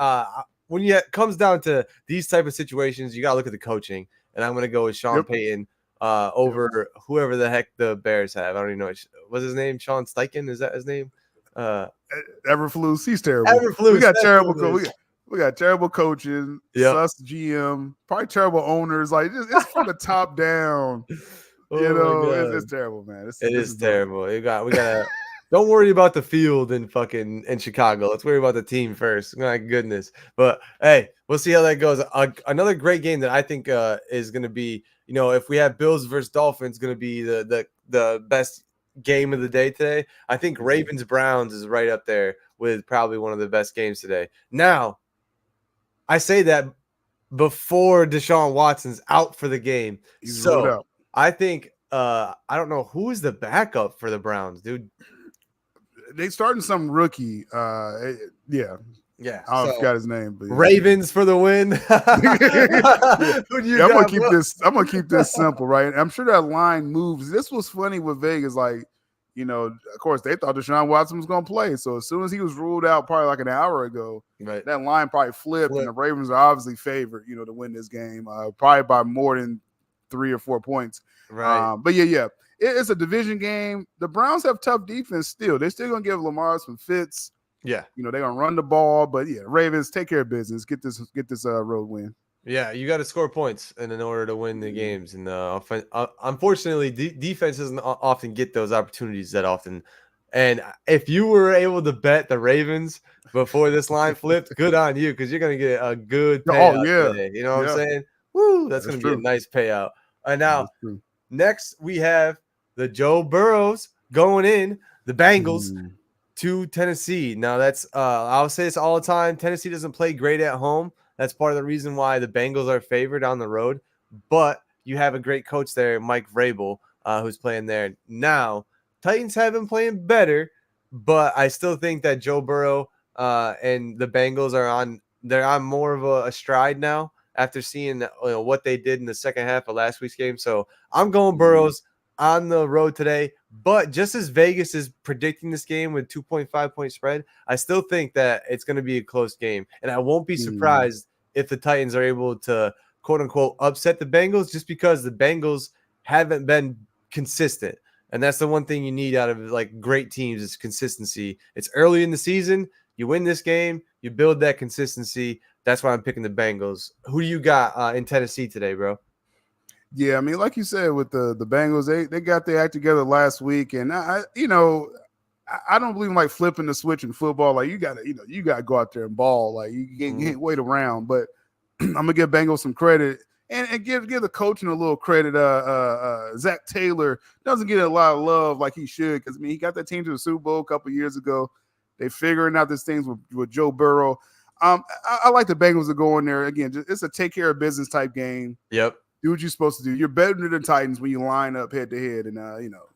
when it comes down to these type of situations, you gotta look at the coaching, and I'm gonna go with Sean Payton over whoever the heck the Bears have. I don't even know what's his name. Sean Steichen, is that his name? Eberflus, he's terrible. Eberflus, we got terrible coach. We got terrible coaching, Yep. sus GM, probably terrible owners. Like it's from the top down. Oh my God. It's terrible, man. This It is is rough. terrible. We gotta don't worry about the field in Chicago. Let's worry about the team first. My goodness. But hey, we'll see how that goes. Another great game that I think is gonna be, if we have Bills versus Dolphins, gonna be the best game of the day today. I think Ravens Browns is right up there with probably one of the best games today. Now, I say that before Deshaun Watson's out for the game. He's ruled So out. I think I don't know who is the backup for the Browns, dude. They starting some rookie. Yeah. I forgot his name, but Ravens for the win. I'm gonna keep this simple, right? I'm sure that line moves. This was funny with Vegas, like, of course they thought Deshaun Watson was gonna play. So as soon as he was ruled out, probably like an hour ago, right, that line probably flipped, and the Ravens are obviously favored, to win this game, probably by more than 3 or 4 points. Right. But yeah. It's a division game. The Browns have tough defense still. They're still gonna give Lamar some fits. Yeah. They're gonna run the ball, but yeah, Ravens take care of business. Get this road win. Yeah, you got to score points in order to win the games. And unfortunately, defense doesn't often get those opportunities that often. And if you were able to bet the Ravens before this line flipped, good on you, because you're going to get a good payout today. You know what I'm saying? Woo, that's going to be a nice payout. Now, next we have the Joe Burrows going in, the Bengals to Tennessee. Now, that's I'll say this all the time. Tennessee doesn't play great at home. That's part of the reason why the Bengals are favored on the road. But you have a great coach there, Mike Vrabel, who's playing there. Now, Titans have been playing better, but I still think that Joe Burrow and the Bengals they're on more of a stride now after seeing what they did in the second half of last week's game. So I'm going Burrows on the road today. But just as Vegas is predicting this game with 2.5 point spread, I still think that it's going to be a close game. And I won't be surprised if the Titans are able to, quote unquote, upset the Bengals, just because the Bengals haven't been consistent. And that's the one thing you need out of like great teams is consistency. It's early in the season. You win this game, you build that consistency. That's why I'm picking the Bengals. Who do you got in Tennessee today, bro? Yeah, I mean, like you said, with the Bengals, they got their act together last week, and I don't believe in like flipping the switch in football. Like you gotta go out there and ball. Like you can't wait around. But I'm gonna give Bengals some credit and give the coaching a little credit. Zach Taylor doesn't get a lot of love like he should, because I mean he got that team to the Super Bowl a couple years ago. They figuring out these things with Joe Burrow. I like the Bengals to go in there again. It's a take care of business type game. Yep. Do what you're supposed to do. You're better than the Titans when you line up head to head, and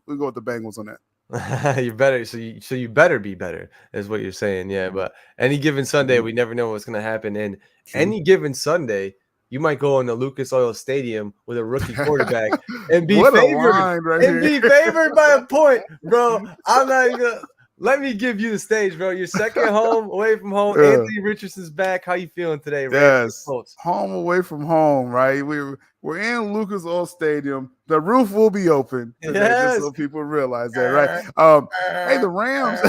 we'll go with the Bengals on that. You're better, so you better be better, is what you're saying. Yeah, but any given Sunday, we never know what's going to happen. And any given Sunday, you might go into Lucas Oil Stadium with a rookie quarterback and be favored by a point, bro. I'm not even. Let me give you the stage, bro. You're second home, away from home. Anthony Richardson's back. How you feeling today, Yes, home away from home, right? We're in Lucas Oil Stadium. The roof will be open today, just so people realize that, right? Hey, the Rams,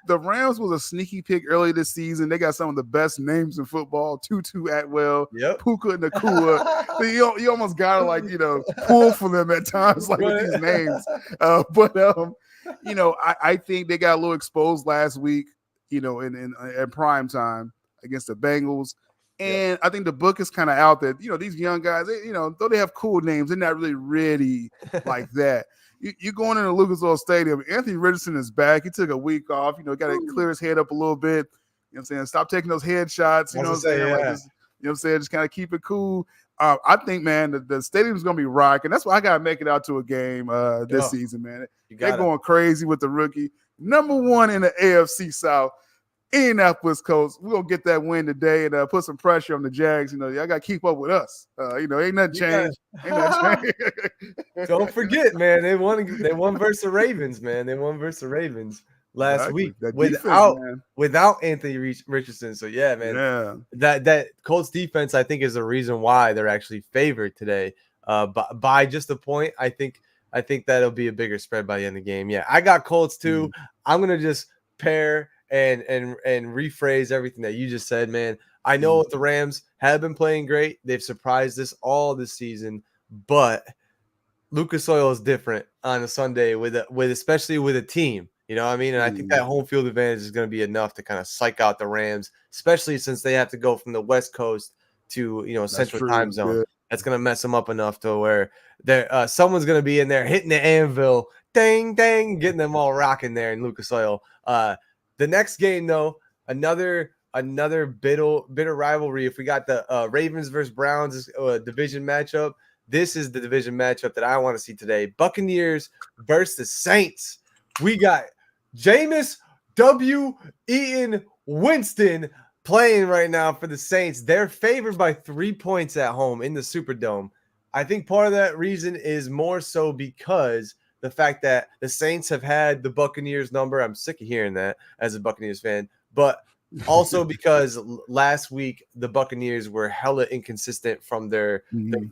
the Rams was a sneaky pick early this season. They got some of the best names in football: Tutu Atwell, Puka Nacua. So you almost gotta pull for them at times, like with these names. I think they got a little exposed last week, in at prime time against the Bengals. And I think the book is kind of out that, these young guys, though they have cool names, they're not really ready like that. You're going into Lucas Oil Stadium. Anthony Richardson is back. He took a week off, got to clear his head up a little bit. You know what I'm saying? Stop taking those headshots. You know what I'm saying? Like this, just kind of keep it cool. I think, man, the stadium's going to be rocking. That's why I got to make it out to a game this season, man. They're going crazy with the rookie. Number one in the AFC South, Indianapolis Colts. We're going to get that win today and put some pressure on the Jags. Y'all got to keep up with us. Ain't nothing changed. Don't forget, man. They won versus the Ravens, man. They won versus the Ravens last week without Anthony Richardson. So yeah, man. That Colts defense, I think, is the reason why they're actually favored today. By just a point, I think that'll be a bigger spread by the end of the game. Yeah, I got Colts too. I'm gonna just pair and rephrase everything that you just said, man. I know the Rams have been playing great. They've surprised us all this season, but Lucas Oil is different on a Sunday with especially with a team. You know what I mean? And I think that home field advantage is going to be enough to kind of psych out the Rams, especially since they have to go from the West Coast to Central Time Zone. Yeah. That's going to mess them up enough to where someone's going to be in there hitting the anvil, dang, dang, getting them all rocking there in Lucas Oil. The next game, though, another bitter rivalry. If we got the Ravens versus Browns division matchup, this is the division matchup that I want to see today. Buccaneers versus the Saints. We got Jameis W. Eaton Winston playing right now for the Saints. They're favored by 3 points at home in the Superdome. I think part of that reason is more so because the fact that the Saints have had the Buccaneers number. I'm sick of hearing that as a Buccaneers fan, but also because last week the Buccaneers were hella inconsistent from their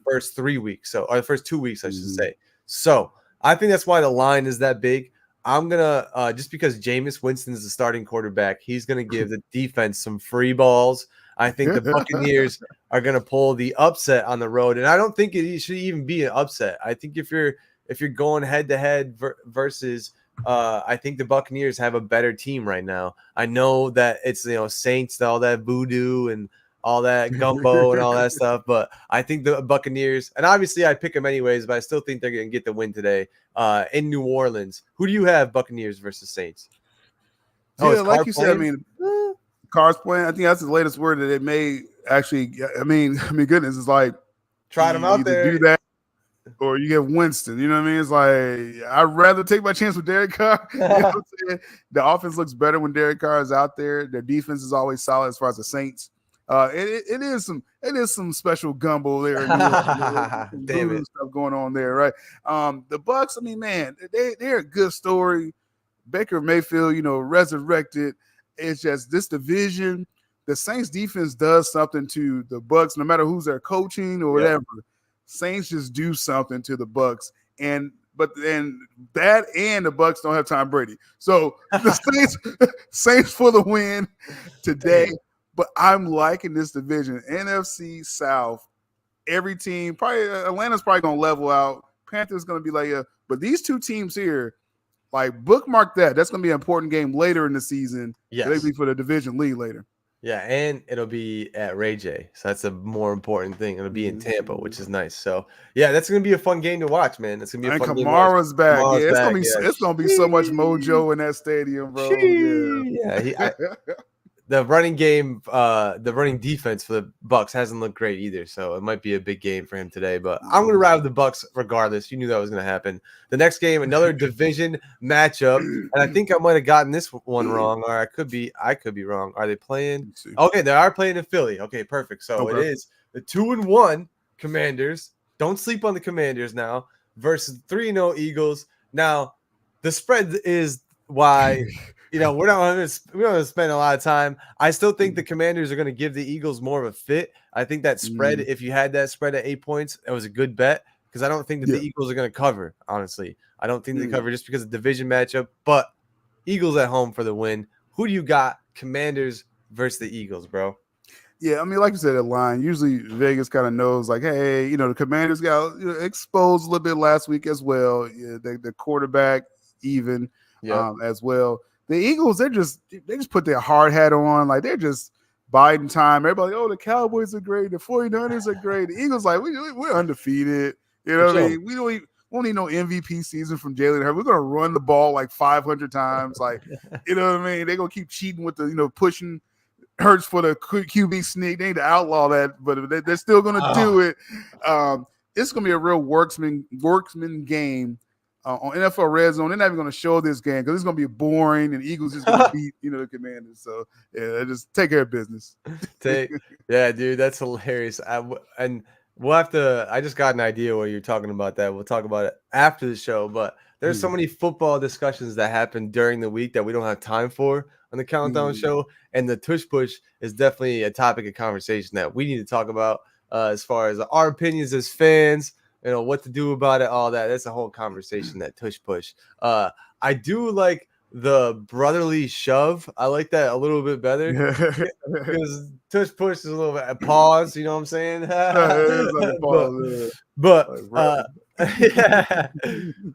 first 3 weeks, or the first 2 weeks, I should say. So I think that's why the line is that big. I'm gonna just because Jameis Winston is the starting quarterback, he's gonna give the defense some free balls. I think the Buccaneers are gonna pull the upset on the road, and I don't think it should even be an upset. I think if you're going head to head versus. I think the Buccaneers have a better team right now. I know that it's Saints, all that voodoo and all that gumbo and all that stuff, but I think the Buccaneers, and obviously I pick them anyways, but I still think they're going to get the win today in New Orleans. Who do you have, Buccaneers versus Saints? Yeah, like you said, I mean, Carr's playing. I think that's the latest word that they may actually. I mean, goodness, it's like try them out there. Do that. Or you get Winston, you know what I mean? It's like I'd rather take my chance with Derek Carr. You know what I'm saying? The offense looks better when Derek Carr is out there. Their defense is always solid as far as the Saints. It is some special gumbo there. Damn it, stuff going on there, right? The Bucs, I mean, man, they're a good story. Baker Mayfield, resurrected. It's just this division. The Saints defense does something to the Bucs, no matter who's their coaching or whatever. Saints just do something to the Bucs, but then that and the Bucs don't have Tom Brady. So the Saints for the win today. But I'm liking this division, NFC South. Every team, probably Atlanta's probably gonna level out. Panthers gonna be like, but these two teams here, like bookmark that. That's gonna be an important game later in the season. Yes, it'll be for the division lead later. Yeah, and it'll be at Ray J. So that's a more important thing. It'll be in Tampa, which is nice. So yeah, that's gonna be a fun game to watch, man. It's gonna be a fun game. Kamara's back. It's gonna be so much mojo in that stadium, bro. The running game, the running defense for the Bucs hasn't looked great either. So it might be a big game for him today. But I'm gonna ride with the Bucs regardless. You knew that was gonna happen. The next game, another division matchup, and I think I might have gotten this one wrong, or I could be wrong. Are they playing? Okay, they are playing in Philly. Okay, perfect. So it is the 2-1 Commanders. Don't sleep on the Commanders now versus 3-0 Eagles. Now, the spread is why. We're not going to spend a lot of time. I still think the Commanders are going to give the Eagles more of a fit. I think that spread, if you had that spread at 8 points, it was a good bet because I don't think that the Eagles are going to cover, honestly. I don't think they cover just because of the division matchup, but Eagles at home for the win. Who do you got? Commanders versus the Eagles, bro. Yeah, I mean, like you said, that line, usually Vegas kind of knows, like, hey, the Commanders got exposed a little bit last week as well. Yeah, the quarterback even as well. The Eagles, they just put their hard hat on. Like, they're just biding time. Everybody, the Cowboys are great. The 49ers are great. The Eagles, like, we're undefeated. You know what I mean? We don't need no MVP season from Jalen Hurts. We're going to run the ball like 500 times. Like, you know what I mean? They're going to keep cheating with the, pushing Hurts for the QB sneak. They need to outlaw that, but they're still going to do it. It's going to be a real worksman game. On NFL Red Zone, they're not even going to show this game because it's going to be boring, and Eagles just going to beat the Commanders. So yeah, just take care of business. Yeah, dude, that's hilarious. And we'll have to. I just got an idea what you're talking about. That we'll talk about it after the show. But there's so many football discussions that happen during the week that we don't have time for on the Countdown Show, and the tush push is definitely a topic of conversation that we need to talk about as far as our opinions as fans. What to do about it, all that. That's a whole conversation, that tush push. I do like the brotherly shove. I like that a little bit better Yeah. because tush push is a little bit a pause. You know what I'm saying? It is like a but pause. but Like, bro. yeah.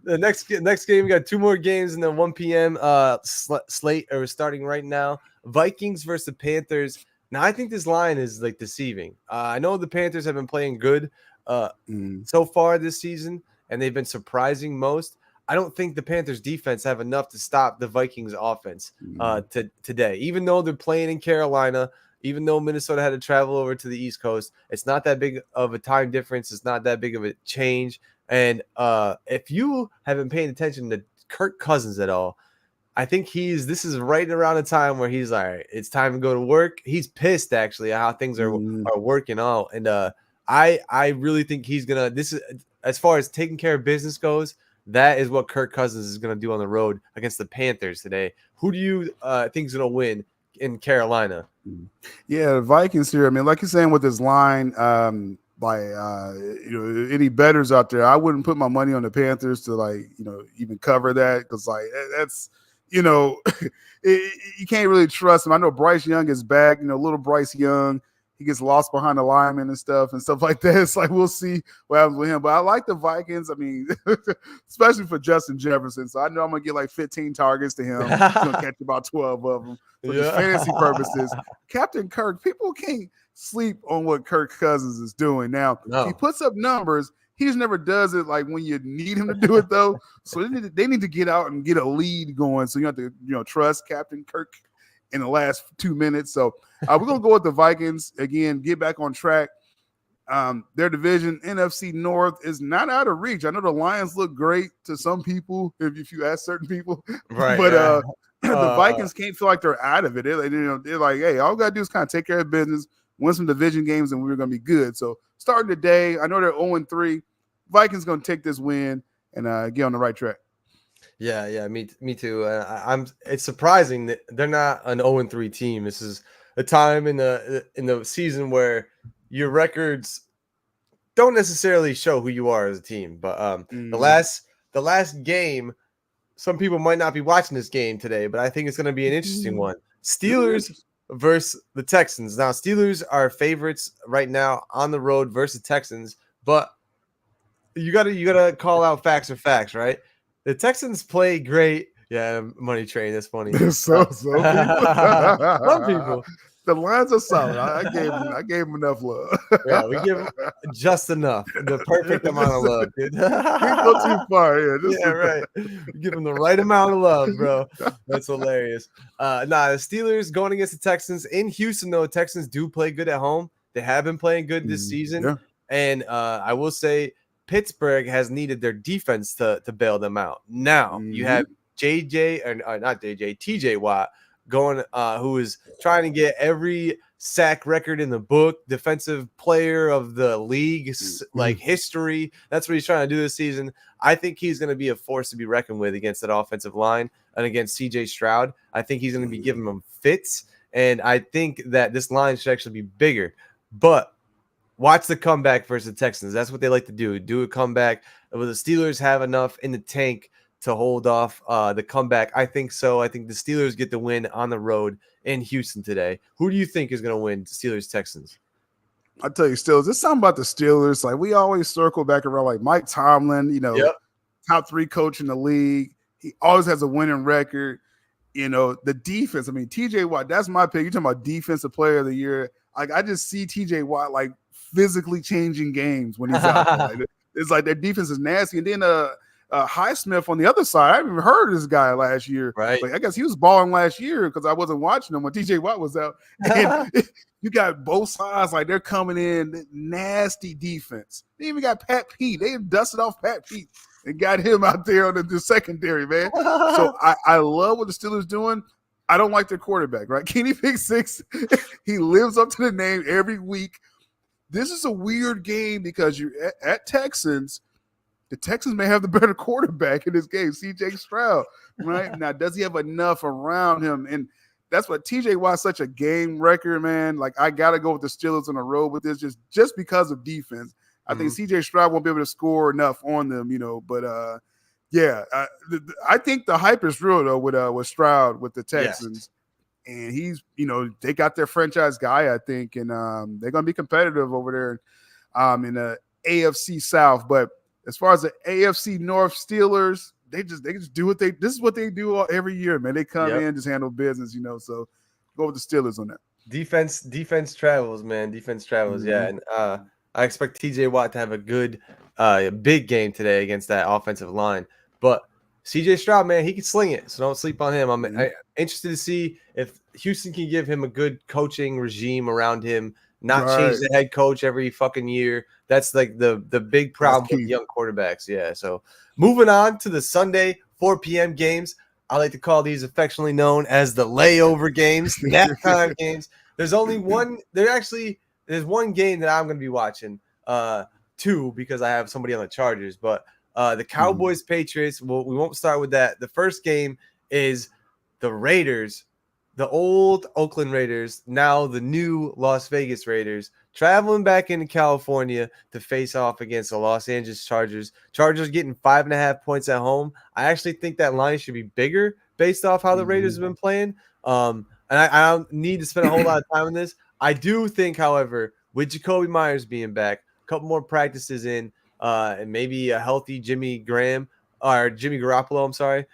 The next game, we got 2 more games in the 1 p.m. Slate are starting right now. Vikings versus the Panthers. Now I think this line is like deceiving. I know the Panthers have been playing good so far this season, and they've been surprising most. I don't think the Panthers defense have enough to stop the Vikings offense today. Even though they're playing in Carolina, even though Minnesota had to travel over to the East Coast, it's not that big of a time difference. It's not that big of a change. And if you have been paying attention to Kirk Cousins at all, I think this is right around the time where he's like, it's time to go to work. He's pissed actually at how things are working out. And I really think he's gonna, this is, as far as taking care of business goes, that is what Kirk Cousins is gonna do on the road against the Panthers today. Who do you think is gonna win in Carolina? Yeah, the Vikings here. I mean, like you're saying with this line, any bettors out there, I wouldn't put my money on the Panthers to even cover that, because that's you can't really trust him. I know Bryce Young is back, little Bryce Young. He gets lost behind the linemen and stuff like that. It's like, we'll see what happens with him. But I like the Vikings. I mean, especially for Justin Jefferson. So I know I'm going to get like 15 targets to him. He's going to catch about 12 of them. For just fantasy purposes, Captain Kirk, people can't sleep on what Kirk Cousins is doing. Now, he puts up numbers. He just never does it like when you need him to do it, though. So they need to get out and get a lead going. So you have to trust Captain Kirk in the last 2 minutes. So we're going to go with the Vikings again, get back on track. Their division, NFC North, is not out of reach. I know the Lions look great to some people, if you ask certain people, right? But the Vikings can't feel like they're out of it. They're like, hey, all we got to do is kind of take care of business, win some division games, and we're going to be good. So starting today, I know they're 0-3. Vikings going to take this win and get on the right track. Yeah, me too. It's surprising that they're not an 0-3 team. This is a time in the season where your records don't necessarily show who you are as a team. But the last game, some people might not be watching this game today, but I think it's going to be an interesting one. Steelers versus the Texans. Now, Steelers are favorites right now on the road versus Texans, but you gotta call out facts are facts, right? The Texans play great. Yeah, money train. That's funny. so people. Some people. The lines are solid. I gave him enough love. Yeah, we give him just enough, the perfect amount of love, dude. Can't go too far. Yeah, right. We give him the right amount of love, bro. That's hilarious. The Steelers going against the Texans in Houston, though. Texans do play good at home. They have been playing good this season, and I will say Pittsburgh has needed their defense to bail them out. Now you have TJ Watt going, who is trying to get every sack record in the book, defensive player of the league, like history. That's what he's trying to do this season. I think he's going to be a force to be reckoned with against that offensive line and against CJ Stroud. I think he's going to be giving them fits, and I think that this line should actually be bigger. But watch the comeback versus the Texans. That's what they like to do. Do a comeback. Will the Steelers have enough in the tank to hold off the comeback? I think so. I think the Steelers get the win on the road in Houston today. Who do you think is going to win, Steelers-Texans? I'll tell you, Steelers, there's something about the Steelers. Like, we always circle back around, like Mike Tomlin, top 3 coach in the league. He always has a winning record. The defense. I mean, TJ Watt, that's my pick. You're talking about defensive player of the year. Like, I just see TJ Watt, like, physically changing games when he's out there. It's like their defense is nasty. And then Highsmith on the other side, I haven't even heard of this guy last year. Right. Like, I guess he was balling last year because I wasn't watching him when TJ Watt was out. And you got both sides, like they're coming in nasty defense. They even got Pat Pete. They dusted off Pat Pete and got him out there on the secondary, man. So I love what the Steelers doing. I don't like their quarterback, right? Kenny Pick 6, he lives up to the name every week. This is a weird game because you're at Texans. The Texans may have the better quarterback in this game, CJ Stroud, right? Now, does he have enough around him? And that's what TJ Watt's such a game record, man. Like, I got to go with the Steelers on the road with this just because of defense. I think CJ Stroud won't be able to score enough on them, but Yeah, I think the hype is real though with Stroud with the Yes. Texans, and he's they got their franchise guy, I think, and they're gonna be competitive over there in the AFC South. But as far as the AFC North Steelers, they just do what this is what they do every year, man. They come in, just handle business, So go with the Steelers on that. Defense travels, man. Defense travels, yeah. And I expect TJ Watt to have a good big game today against that offensive line. But CJ Stroud, man, he can sling it, so don't sleep on him. I'm interested to see if Houston can give him a good coaching regime around him, not change the head coach every fucking year. That's like the big problem with young quarterbacks. Yeah. So moving on to the Sunday 4 p.m. games. I like to call these affectionately known as the layover games, nap time games. There's only one. There's one game that I'm going to be watching. Two because I have somebody on the Chargers, but the Cowboys Patriots. Well, we won't start with that. The first game is the Raiders, the old Oakland Raiders, now the new Las Vegas Raiders, traveling back into California to face off against the Los Angeles Chargers. Chargers getting 5.5 points at home. I actually think that line should be bigger based off how the Raiders have been playing. And I don't need to spend a whole lot of time on this. I do think, however, with Jacoby Myers being back, a couple more practices in, and maybe a healthy Jimmy Garoppolo, I'm sorry.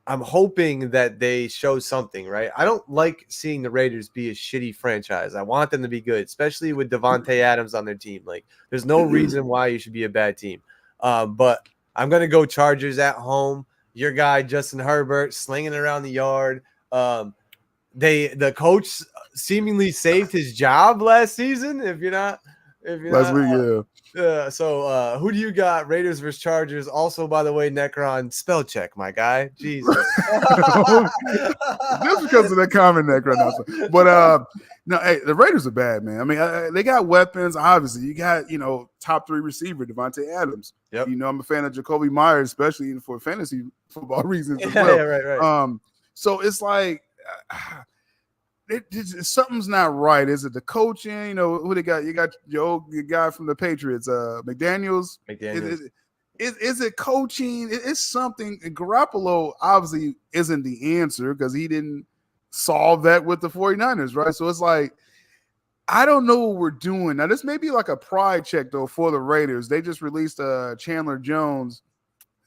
I'm hoping that they show something, right? I don't like seeing the Raiders be a shitty franchise. I want them to be good, especially with Devontae Adams on their team. Like, there's no reason why you should be a bad team. But I'm going to go Chargers at home. Your guy, Justin Herbert, slinging around the yard. The coach seemingly saved his job last season. So who do you got? Raiders versus Chargers. Also, by the way, Necron, spell check, my guy. Jesus. Just because of that comment, Necron. But no, hey, the Raiders are bad, man. I mean, they got weapons. Obviously, you got top 3 receiver Devontae Adams. Yep. I'm a fan of Jacoby Myers, especially for fantasy football reasons as well. Yeah, right. So it's like. Something's not right. Is it the coaching? Who they got? You got your guy from the Patriots, McDaniels. Is it coaching? It's something. And Garoppolo obviously isn't the answer because he didn't solve that with the 49ers, right? So it's like, I don't know what we're doing. Now, this may be like a pride check, though, for the Raiders. They just released Chandler Jones.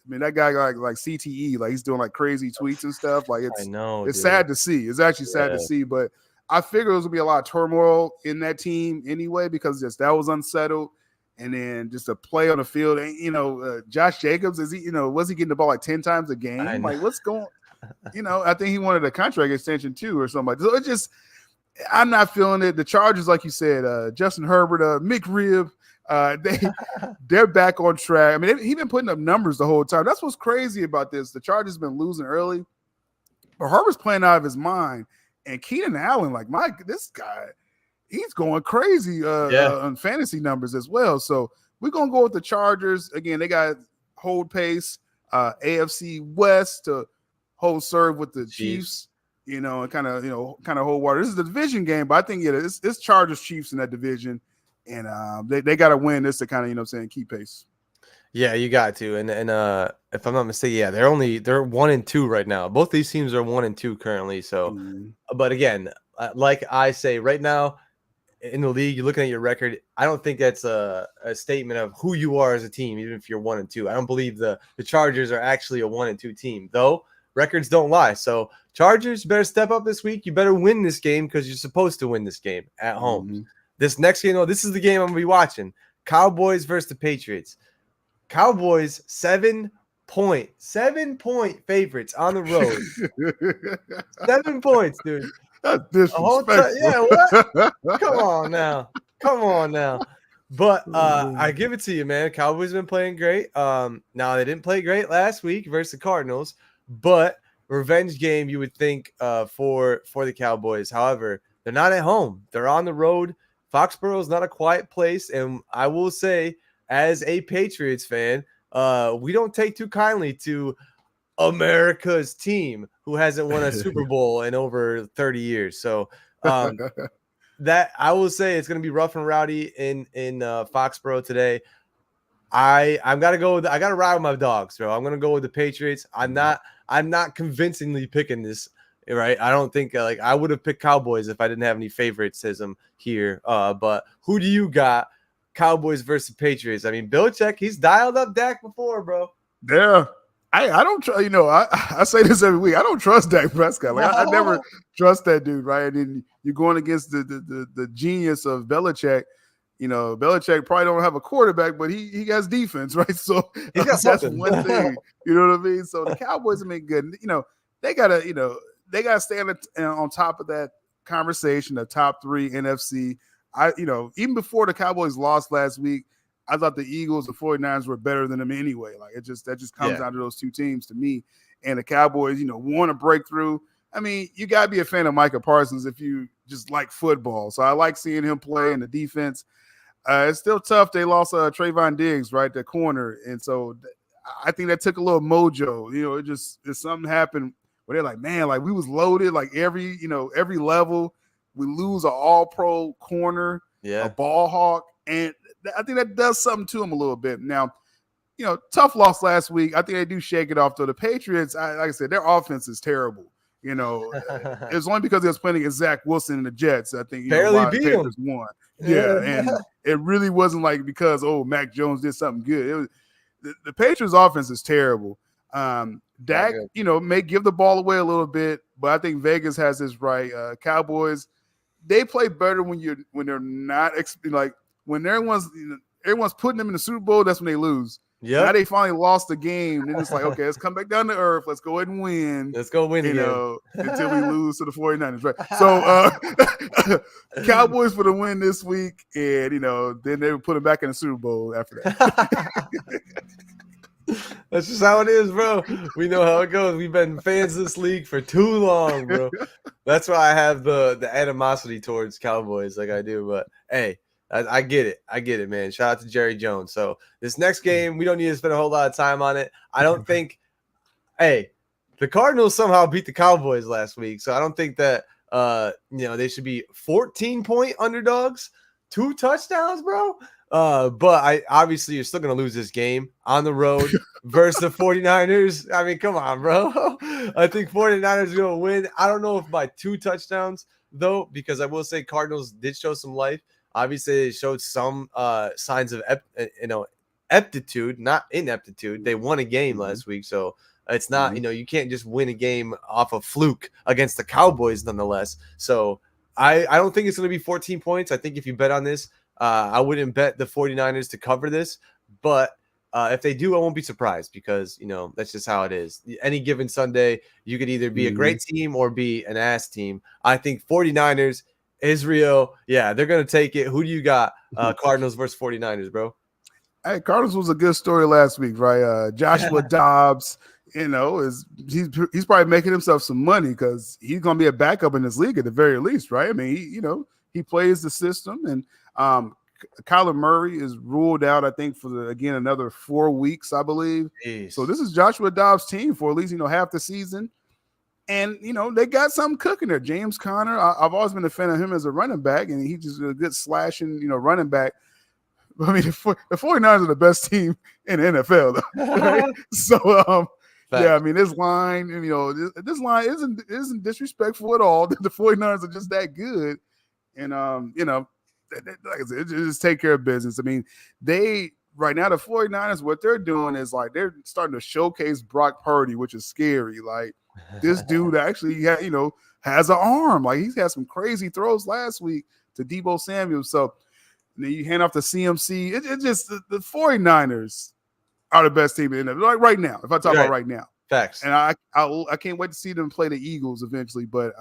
I mean, that guy got like CTE, like he's doing like crazy tweets and stuff. Like it's sad to see. It's actually sad to see, but I figure there's gonna be a lot of turmoil in that team anyway because that was unsettled, and then just a play on the field. And Josh Jacobs was he getting the ball like 10 times a game? Like what's going? I think he wanted a contract extension too or something. So it just, I'm not feeling it. The Chargers, like you said, Justin Herbert, McRib. They're back on track. I mean, he's been putting up numbers the whole time. That's what's crazy about this. The Chargers been losing early, but Herbert's playing out of his mind. And Keenan Allen, like this guy, he's going crazy on fantasy numbers as well. So we're gonna go with the Chargers again. They got hold pace, AFC West to hold serve with the Chiefs. And kind of hold water. This is the division game, but I think it's Chargers Chiefs in that division. And they got to win this to kind of, keep pace. Yeah, you got to. And if I'm not mistaken, they're 1-2 right now. Both these teams are 1-2 currently. So, but again, like I say, right now in the league, you're looking at your record. I don't think that's a statement of who you are as a team, even if you're 1-2. I don't believe the Chargers are actually a 1-2 team, though. Records don't lie. So Chargers better step up this week. You better win this game because you're supposed to win this game at home. This next game, this is the game I'm going to be watching. Cowboys versus the Patriots. Cowboys 7-point favorites on the road. 7 points, dude. That's disrespectful. What? Come on now. But I give it to you, man. Cowboys been playing great. Now they didn't play great last week versus the Cardinals, but revenge game you would think for the Cowboys. However, they're not at home. They're on the road. Foxborough is not a quiet place, and I will say, as a Patriots fan, we don't take too kindly to America's team who hasn't won a Super Bowl in over 30 years. So that I will say it's going to be rough and rowdy in Foxborough today. I'm gotta go with I gotta ride with my dogs, bro. I'm gonna go with the Patriots. I'm not convincingly picking this, right? I don't think like I would have picked Cowboys if I didn't have any favoritism here. But who do you got? Cowboys versus Patriots. I mean, Belichick, he's dialed up Dak before, bro. Yeah. I don't trust, I say this every week. I don't trust Dak Prescott. Like I never trust that dude, right? And then you're going against the genius of Belichick. Belichick probably don't have a quarterback, but he has defense, right? So he's got that's something. one thing. You know what I mean? So the Cowboys have been good. They gotta stay on top of that conversation, the top 3 NFC. Even before the Cowboys lost last week, I thought the Eagles and 49ers were better than them anyway. Like that just comes down to those 2 teams to me. And the Cowboys, want a breakthrough. I mean, you gotta be a fan of Micah Parsons if you just like football. So I like seeing him play in the defense. It's still tough. They lost Trayvon Diggs, right, the corner. And so I think that took a little mojo. Something happened where they're like, man, like we was loaded, like every level. We lose an all-pro corner, a ball hawk. And I think that does something to him a little bit. Now, tough loss last week. I think they do shake it off, though. The Patriots, like I said, their offense is terrible. It was only because they was playing against Zach Wilson and the Jets. I think barely beat them. Won. Yeah, and it really wasn't like because Mac Jones did something good. It was the Patriots' offense is terrible. Dak, may give the ball away a little bit, but I think Vegas has this right. Cowboys, they play better when they're not like when everyone's putting them in the Super Bowl. That's when they lose. Yeah. Now they finally lost the game. Then it's like, okay, let's come back down to earth. Let's go ahead and win. Let's go win until we lose to the 49ers. Right. So Cowboys for the win this week. And, then they would put them back in the Super Bowl after that. That's just how it is, bro. We know how it goes. We've been fans of this league for too long, bro. That's why I have the animosity towards Cowboys like I do. But, hey. I get it, man. Shout out to Jerry Jones. So this next game, we don't need to spend a whole lot of time on it. I don't think – hey, the Cardinals somehow beat the Cowboys last week, so I don't think that they should be 14-point underdogs, 2 touchdowns, bro. But obviously you're still going to lose this game on the road versus the 49ers. I mean, come on, bro. I think 49ers are going to win. I don't know if by 2 touchdowns, though, because I will say Cardinals did show some life. Obviously, they showed some signs of aptitude, not ineptitude. They won a game last week, so it's not you can't just win a game off a fluke against the Cowboys, nonetheless. So I don't think it's going to be 14 points. I think if you bet on this, I wouldn't bet the 49ers to cover this, but if they do, I won't be surprised because that's just how it is. Any given Sunday, you could either be a great team or be an ass team. I think 49ers. Israel, yeah, they're going to take it. Who do you got? Cardinals versus 49ers, bro. Hey, Cardinals was a good story last week, right? Joshua Dobbs, he's probably making himself some money because he's going to be a backup in this league at the very least, right? I mean, he plays the system, and Kyler Murray is ruled out, I think, for another 4 weeks, I believe. Jeez. So this is Joshua Dobbs' team for at least half the season. And, they got something cooking there. James Conner, I've always been a fan of him as a running back, and he's just a good slashing, running back. I mean, the 49ers are the best team in the NFL, though, right? So, yeah, I mean, this line, this line isn't disrespectful at all. The 49ers are just that good. And, like I said, just take care of business. I mean, right now, the 49ers, what they're doing is, like, they're starting to showcase Brock Purdy, which is scary. Like, this dude actually, has an arm. Like, he's had some crazy throws last week to Deebo Samuel. So, then you hand off to CMC. It just the 49ers are the best team in the NFL. Like right now, if I talk about right now. Facts. And I can't wait to see them play the Eagles eventually. But,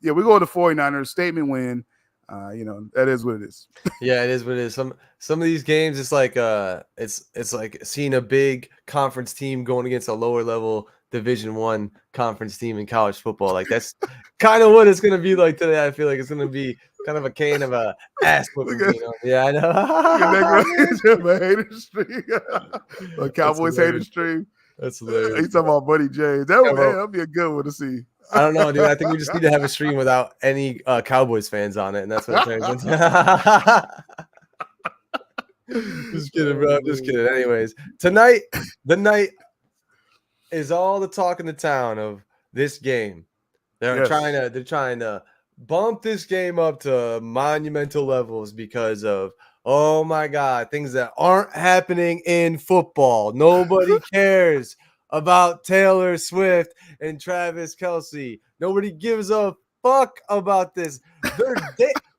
yeah, we go to the 49ers. Statement win. That is what it is. Yeah, it is what it is. Some of these games, it's like it's like seeing a big conference team going against a lower level Division I conference team in college football. Like that's kind of what it's gonna be like today. I feel like it's gonna be kind of a can of a ass whooping. Yeah, I know. Hater stream. A Cowboys hater stream. That's hilarious. He's talking about Buddy James. That'll be a good one to see. I don't know, dude. I think we just need to have a stream without any Cowboys fans on it, and that's what it turns into. Just kidding, bro. Just kidding. Anyways, tonight, the night is all the talk in the town of this game. They're trying to bump this game up to monumental levels because of, oh my God, things that aren't happening in football. Nobody cares about Taylor Swift and Travis Kelce. Nobody gives a fuck about this.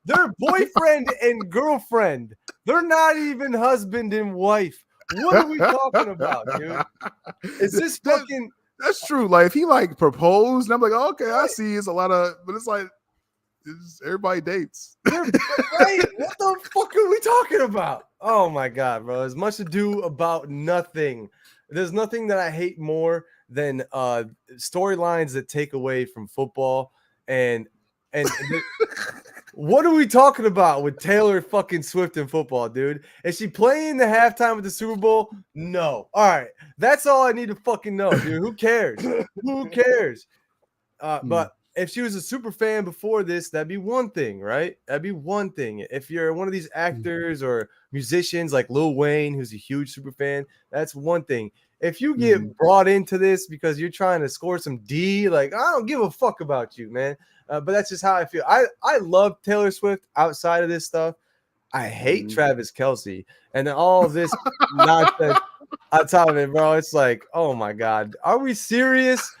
They're boyfriend and girlfriend. They're not even husband and wife. What are we talking about, dude? Is this fucking... That's true. Like if he like proposed, and I'm like, oh, okay, I see. It's a lot of, but it's like everybody dates. Right? What the fuck are we talking about? Oh my God, bro! As much ado about nothing. There's nothing that I hate more than storylines that take away from football. And what are we talking about with Taylor fucking Swift in football, dude? Is she playing the halftime of the Super Bowl? No. All right. That's all I need to fucking know, dude. Who cares? Who cares? But if she was a super fan before this, that'd be one thing, right? That'd be one thing. If you're one of these actors or musicians like Lil Wayne, who's a huge super fan, that's one thing. If you get brought into this because you're trying to score some D, like, I don't give a fuck about you, man. But that's just how I feel. I love Taylor Swift outside of this stuff. I hate Travis Kelce. And then all of this nonsense on top of it, bro. It's like, oh my God. Are we serious?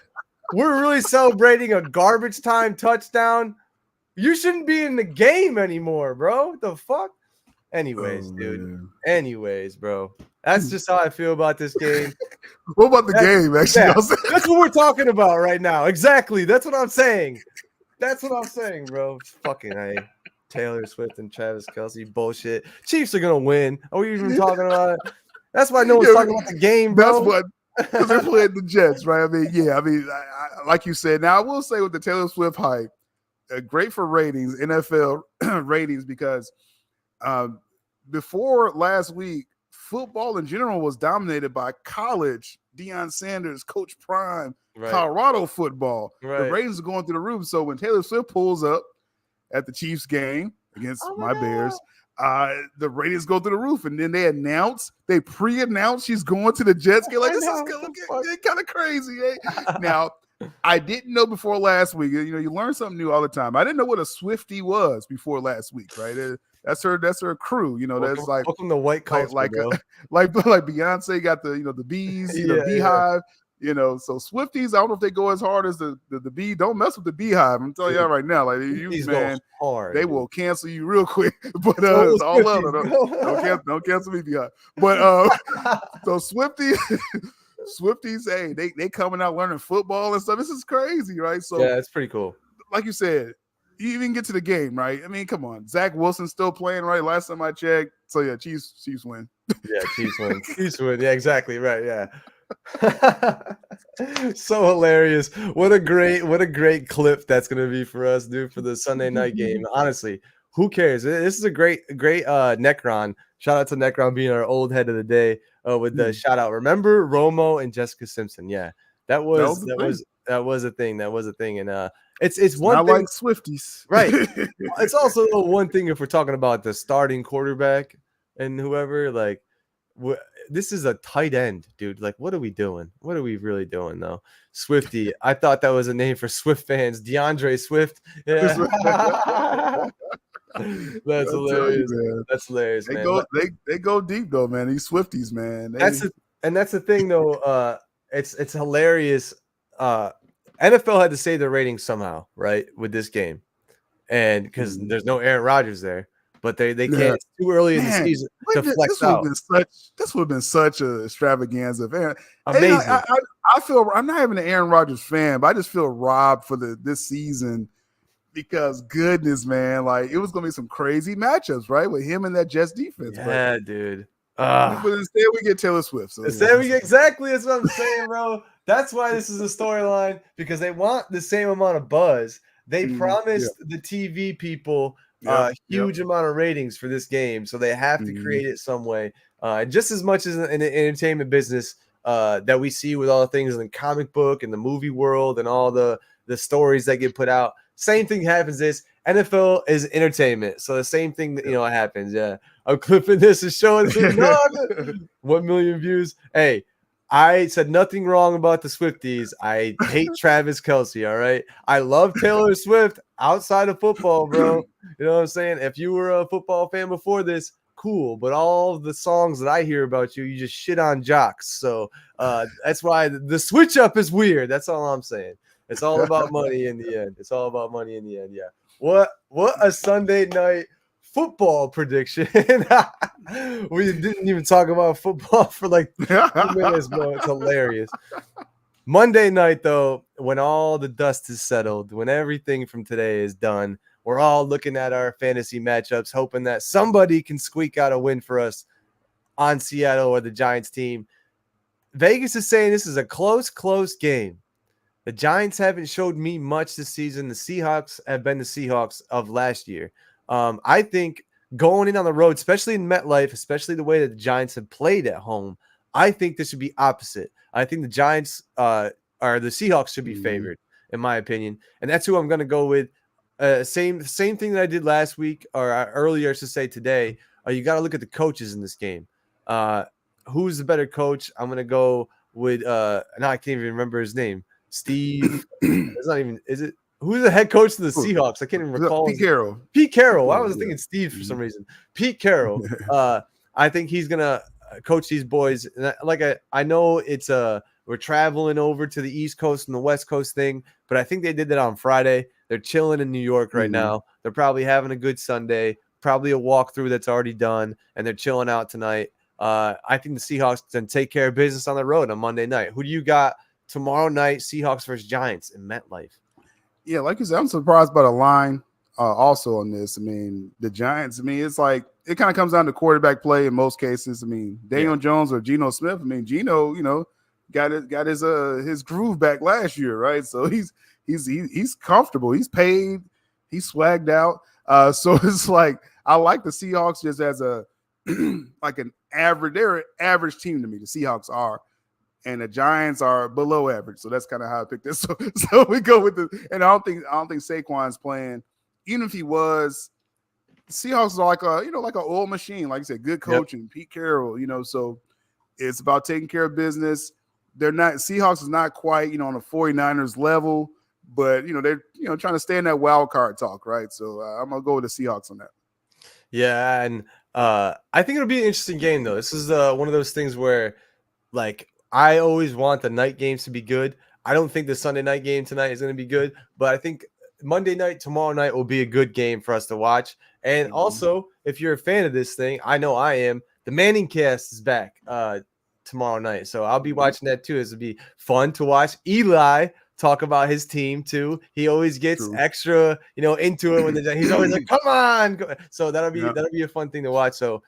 We're really celebrating a garbage time touchdown? You shouldn't be in the game anymore, bro. What the fuck? Anyways, dude. Man. Anyways, bro. That's just how I feel about this game. What about the game, actually? Yeah, that's what we're talking about right now. Exactly. That's what I'm saying. That's what I'm saying, bro. Fucking Taylor Swift and Travis Kelce bullshit. Chiefs are gonna win. Are we even talking about it? That's why no one's talking about the game, bro. That's what, because they're playing the Jets, right? I mean, I like you said. Now I will say with the Taylor Swift hype, great for ratings, NFL ratings, because before last week, football in general was dominated by college. Deion Sanders, Coach Prime, right. Colorado football. Right. The ratings are going through the roof. So when Taylor Swift pulls up at the Chiefs game against my Bears, the ratings go through the roof. And then they pre-announce she's going to the Jets game. Like, this is going to get kind of crazy. Eh? Now, I didn't know before last week. You know, you learn something new all the time. I didn't know what a Swiftie was before last week, right? That's her crew. You know, that's like welcome to white culture, like Beyonce got the bees, beehive. Yeah. You know, so Swifties, I don't know if they go as hard as the bee. Don't mess with the beehive. I'm telling you right now, like you, man, hard, they will cancel you real quick. But it's all love. Don't cancel me, beehive. But so Swifties, hey, they coming out learning football and stuff. This is crazy, right? So yeah, it's pretty cool. Like you said, you even get to the game, right? I mean, come on. Zach Wilson's still playing, right? Last time I checked. So yeah, Chiefs win. Yeah, Chiefs win. Chiefs win. Yeah, exactly. Right. Yeah. So hilarious. What a great clip that's gonna be for us, dude, for the Sunday night game. Honestly, who cares? This is a great Necron. Shout out to Necron being our old head of the day with the shout out. Remember Romo and Jessica Simpson? Yeah, that was a thing. That was a thing. And it's one not thing like Swifties, right? It's also one thing if we're talking about the starting quarterback and whoever. Like, this is a tight end, dude. Like, what are we doing? What are we really doing, though? Swiftie. I thought that was a name for Swift fans. DeAndre Swift. Yeah. That's hilarious. That's hilarious, man. They go deep though, man. These Swifties, man. That's the thing though. It's hilarious. NFL had to save their ratings somehow, right, with this game, and because there's no Aaron Rodgers there, but they can't. It's too early in the season to flex out. This would have been such a extravaganza. Man. Amazing. I feel I'm not even an Aaron Rodgers fan, but I just feel robbed for this season. Because goodness, man, like it was gonna be some crazy matchups, right, with him and that Jets defense. Yeah, dude. But instead, we get Taylor Swift. So exactly. That's what I'm saying, bro. That's why this is a storyline, because they want the same amount of buzz. They promised the TV people a huge amount of ratings for this game, so they have to create it some way. Just as much as in the entertainment business that we see with all the things in the comic book and the movie world and all the stories that get put out. Same thing happens. NFL is entertainment, so the same thing happens. Yeah, I'm clipping this and showing it. No, 1 million views. Hey, I said nothing wrong about the Swifties. I hate Travis Kelce, all right? I love Taylor Swift outside of football, bro. You know what I'm saying? If you were a football fan before this, cool. But all the songs that I hear about you, you just shit on jocks. So that's why the switch up is weird. That's all I'm saying. It's all about money in the end. It's all about money in the end, yeah. What a Sunday night football prediction. We didn't even talk about football for like 2 minutes, bro. It's hilarious. Monday night, though, when all the dust is settled, when everything from today is done, we're all looking at our fantasy matchups, hoping that somebody can squeak out a win for us on Seattle or the Giants team. Vegas is saying this is a close game. The Giants haven't showed me much this season. The Seahawks have been the Seahawks of last year. I think going in on the road, especially in MetLife, especially the way that the Giants have played at home, I think this should be opposite. I think the Giants or the Seahawks should be favored, in my opinion. And that's who I'm going to go with. Same thing that I did last week or earlier to say today. You got to look at the coaches in this game. Who's the better coach? I'm going to go with now I can't even remember his name. Steve. It's not even. Is it? Who's the head coach of the Seahawks? I can't even recall. Pete Carroll. Pete Carroll. I was thinking Steve for some reason. Pete Carroll. I think he's gonna coach these boys. Like I know it's we're traveling over to the East Coast and the West Coast thing, but I think they did that on Friday. They're chilling in New York right now. They're probably having a good Sunday. Probably a walkthrough that's already done, and they're chilling out tonight. I think the Seahawks can take care of business on the road on Monday night. Who do you got tomorrow night? Seahawks versus Giants in MetLife. Yeah, like you said, I'm surprised by the line also on this. I mean, the Giants, I mean, it's like it kind of comes down to quarterback play in most cases. I mean, Daniel Jones or Geno Smith. I mean, Geno, got his groove back last year, right? So he's comfortable. He's paid. He's swagged out. So it's like I like the Seahawks just as a like an average. They're an average team to me. The Seahawks are. And the Giants are below average, so that's kind of how I picked this. So we go with and I don't think Saquon's playing. Even if he was, the Seahawks are like an oil machine, like you said, good coaching, Pete Carroll. So it's about taking care of business. Seahawks is not quite on the 49ers level, but they're trying to stay in that wild card talk, right? So I'm gonna go with the Seahawks on that. Yeah, and I think it'll be an interesting game though. This is one of those things where like. I always want the night games to be good. I don't think the Sunday night game tonight is going to be good, but I think Monday night, tomorrow night will be a good game for us to watch. And also, if you're a fan of this thing, I know I am, the Manning cast is back tomorrow night. So I'll be watching that too. It'll be fun to watch Eli talk about his team too. He always gets extra, into it when he's always like, come on. So that'll be a fun thing to watch. So,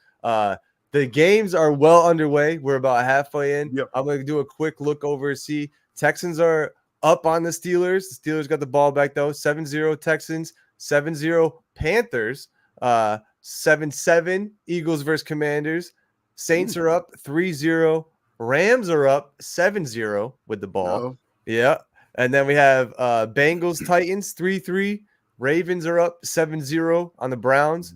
the games are well underway. We're about halfway in. I'm going to do a quick look over and see. Texans are up on the Steelers. The Steelers got the ball back, though. 7-0 Texans, 7-0 Panthers, 7-7 Eagles versus Commanders. Saints are up 3-0. Rams are up 7-0 with the ball. Yeah. And then we have Bengals, Titans, 3-3. Ravens are up 7-0 on the Browns.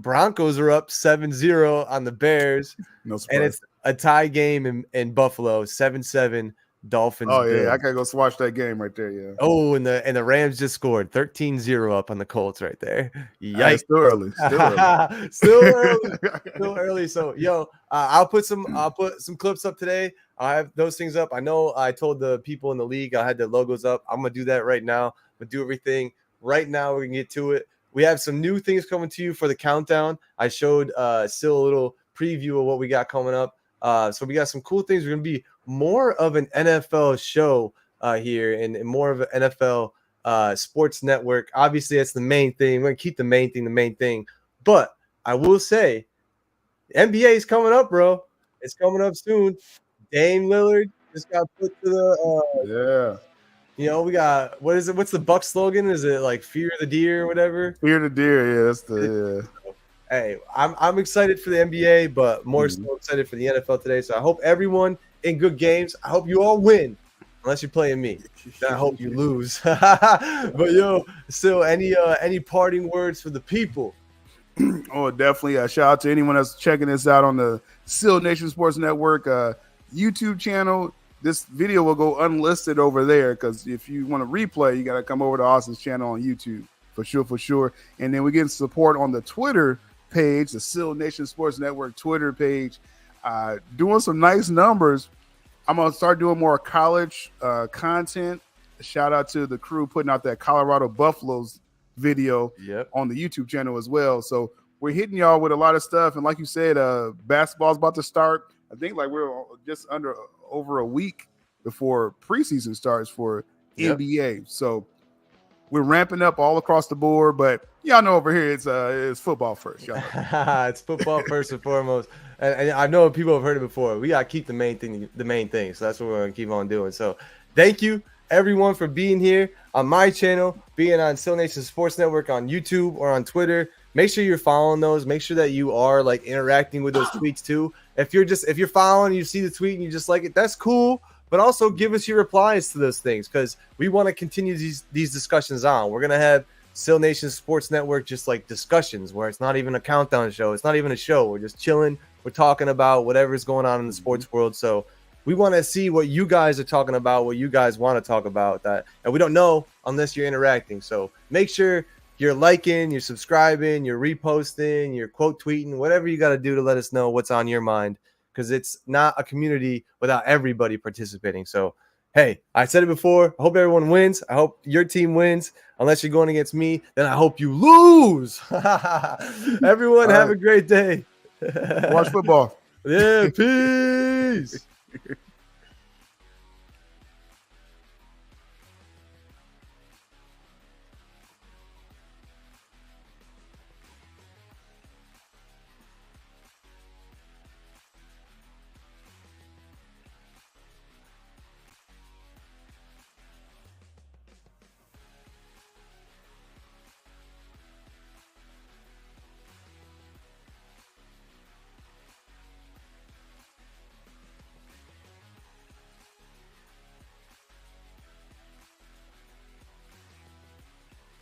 Broncos are up 7-0 on the Bears. No surprise. And it's a tie game in Buffalo, 7-7 Dolphins. Oh, yeah, I got to go watch that game right there, yeah. Oh, and the Rams just scored 13-0 up on the Colts right there. Yikes. Still early. Still early. So, I'll put some clips up today. I have those things up. I know I told the people in the league I had the logos up. I'm going to do that right now. I'm going to do everything right now. We can get to it. We have some new things coming to you for the countdown. I showed Syl a little preview of what we got coming up. So we got some cool things. We're going to be more of an NFL show here and more of an NFL sports network. Obviously, that's the main thing. We're going to keep the main thing. But I will say, NBA is coming up, bro. It's coming up soon. Dame Lillard just got put to the we got what is it? What's the Buck slogan? Is it like "Fear the Deer" or whatever? Fear the Deer, yeah. That's the Hey, I'm excited for the NBA, but more so excited for the NFL today. So I hope everyone in good games. I hope you all win, unless you're playing me. Then I hope you lose. But Syl, any parting words for the people? Oh, definitely. Shout out to anyone that's checking this out on the SylNation Sports Network YouTube channel. This video will go unlisted over there because if you want to replay, you got to come over to Austin's channel on YouTube for sure. And then we get support on the Twitter page, the SylNation Sports Network Twitter page, doing some nice numbers. I'm going to start doing more college content. Shout out to the crew putting out that Colorado Buffaloes video on the YouTube channel as well. So we're hitting y'all with a lot of stuff. And like you said, basketball's about to start. I think like we're just over a week before preseason starts for NBA. So we're ramping up all across the board, but y'all know over here it's football first. Y'all know. It's football first and foremost. And I know people have heard it before. We got to keep the main thing. So that's what we're going to keep on doing. So thank you everyone for being here on my channel, being on SylNation Sports Network on YouTube or on Twitter. Make sure you're following those. Make sure that you are like interacting with those tweets too. If you're following, you see the tweet and you just like it, that's cool. But also give us your replies to those things because we want to continue these discussions on. We're gonna have SylNation Sports Network just like discussions where it's not even a countdown show. It's not even a show. We're just chilling. We're talking about whatever's going on in the sports world. So we want to see what you guys are talking about, what you guys want to talk about, and we don't know unless you're interacting. So make sure you're liking, you're subscribing, you're reposting, you're quote tweeting, whatever you got to do to let us know what's on your mind, because it's not a community without everybody participating. So, hey, I said it before. I hope everyone wins. I hope your team wins. Unless you're going against me, then I hope you lose. Everyone, have a great day. Watch football. Yeah, peace.